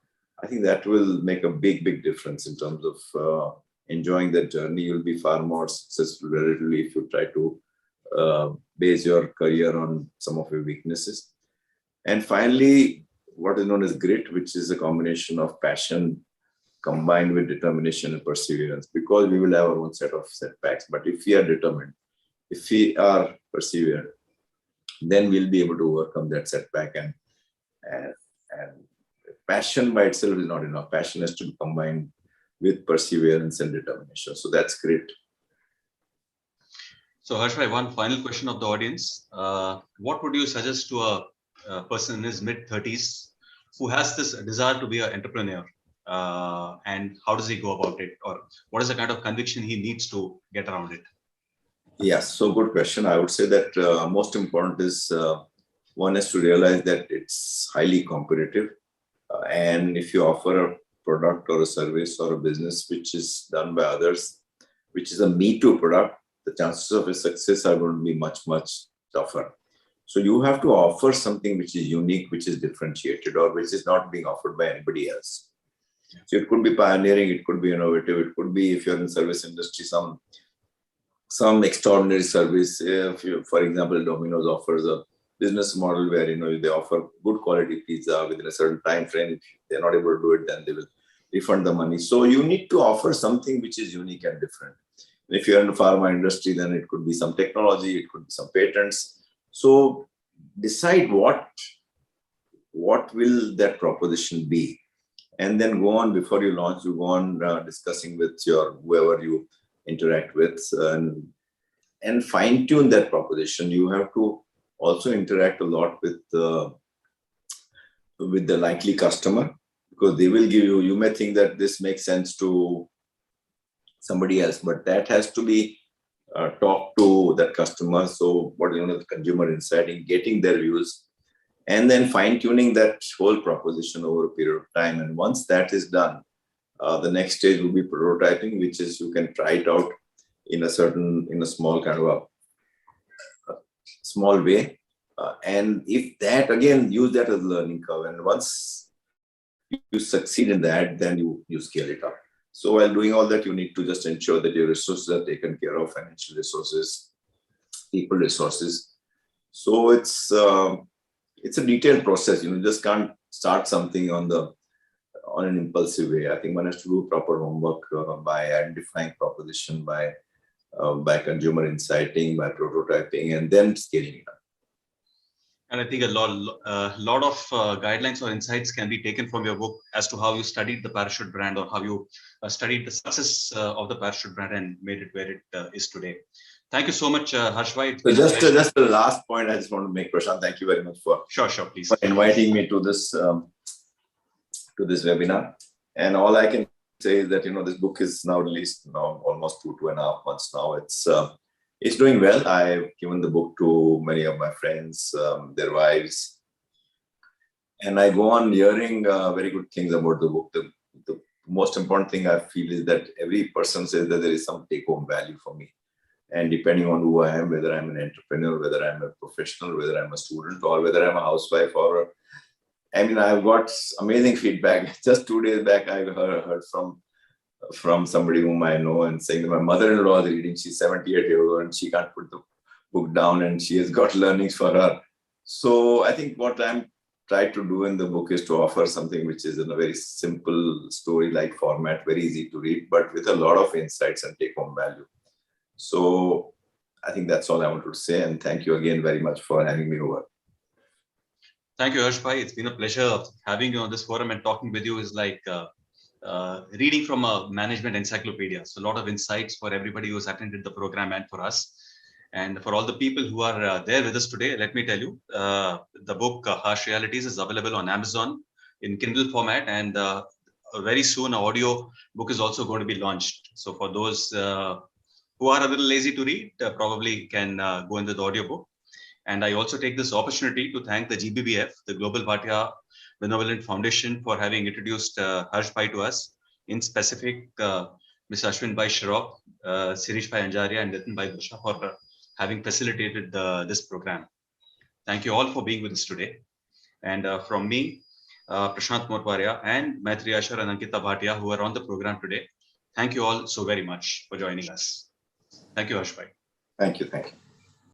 I think that will make a big, big difference in terms of enjoying that journey. You'll be far more successful relatively if you try to base your career on some of your weaknesses. And finally, what is known as grit, which is a combination of passion combined with determination and perseverance, because we will have our own set of setbacks. But if we are determined, if we are perseverant, then we'll be able to overcome that setback. And passion by itself is not enough. Passion has to be combined with perseverance and determination. So that's great. So Harshbhai, one final question of the audience. What would you suggest to a person in his mid-30s who has this desire to be an entrepreneur? And how does he go about it? Or what is the kind of conviction he needs to get around it? Yes, so good question. I would say that most important is one is to realize that it's highly competitive. And if you offer a product or a service or a business which is done by others, which is a me too product, the chances of its success are going to be much, much tougher. So you have to offer something which is unique, which is differentiated, or which is not being offered by anybody else. So it could be pioneering, it could be innovative, it could be, if you're in service industry, some extraordinary service. If you, for example, Domino's offers a business model where they offer good quality pizza within a certain time frame. If they're not able to do it, then they will refund the money. So you need to offer something which is unique and different. If you're in the pharma industry, then it could be some technology, it could be some patents. So decide what will that proposition be, and then go on. Before you launch, you go on discussing with whoever you interact with, and fine tune that proposition. You have to also interact a lot with the likely customer, because they will give you may think that this makes sense to somebody else, but that has to be talked to that customer. So what the consumer insight, in getting their views, and then fine tuning that whole proposition over a period of time. And once that is done, the next stage will be prototyping, which is you can try it out in a small kind of a small way. And if that, again, use that as a learning curve. And once you succeed in that, then you scale it up. So while doing all that, you need to just ensure that your resources are taken care of, financial resources, people resources. So it's a detailed process. You just can't start something on an impulsive way. I think one has to do proper homework by identifying proposition, by consumer insighting, by prototyping, and then scaling it up. And I think a lot of guidelines or insights can be taken from your book as to how you studied the Parachute brand, or how you studied the success of the Parachute brand and made it where it is today. Thank you so much, Harshbhai. So just the last point I just want to make, Prashant. Thank you very much for please, for inviting me to this webinar. And all I can say is that this book is now released almost 2.5 months now. It's doing well. I've given the book to many of my friends, their wives, and I go on hearing very good things about the book. The most important thing I feel is that every person says that there is some take-home value for me. And depending on who I am, whether I'm an entrepreneur, whether I'm a professional, whether I'm a student, or whether I'm a housewife or I mean, I've got amazing feedback. Just 2 days back, I heard from somebody whom I know and saying that my mother-in-law is reading. She's 78 years old and she can't put the book down and she has got learnings for her. So I think what I'm trying to do in the book is to offer something which is in a very simple story-like format, very easy to read, but with a lot of insights and take-home value. So I think that's all I wanted to say. And thank you again very much for having me over. Thank you, Harshbhai. It's been a pleasure having you on this forum, and talking with you is like reading from a management encyclopedia. So a lot of insights for everybody who's attended the program and for us. And for all the people who are there with us today, let me tell you, the book Harsh Realities is available on Amazon in Kindle format, and very soon an audio book is also going to be launched. So for those who are a little lazy to read, probably can go into the audio book. And I also take this opportunity to thank the GBBF, the Global Bhatia Benevolent Foundation, for having introduced Harshbhai to us. In specific, Ms. Ashwin Bhai Shroff, Sirish Bhai Anjaria, and Nitin Bhai Dosha for having facilitated this program. Thank you all for being with us today. And from me, Prashant Morwaria, and Maitri Ashar and Ankita Bhatia, who are on the program today, thank you all so very much for joining us. Thank you, Harshbhai. Thank you. Thank you.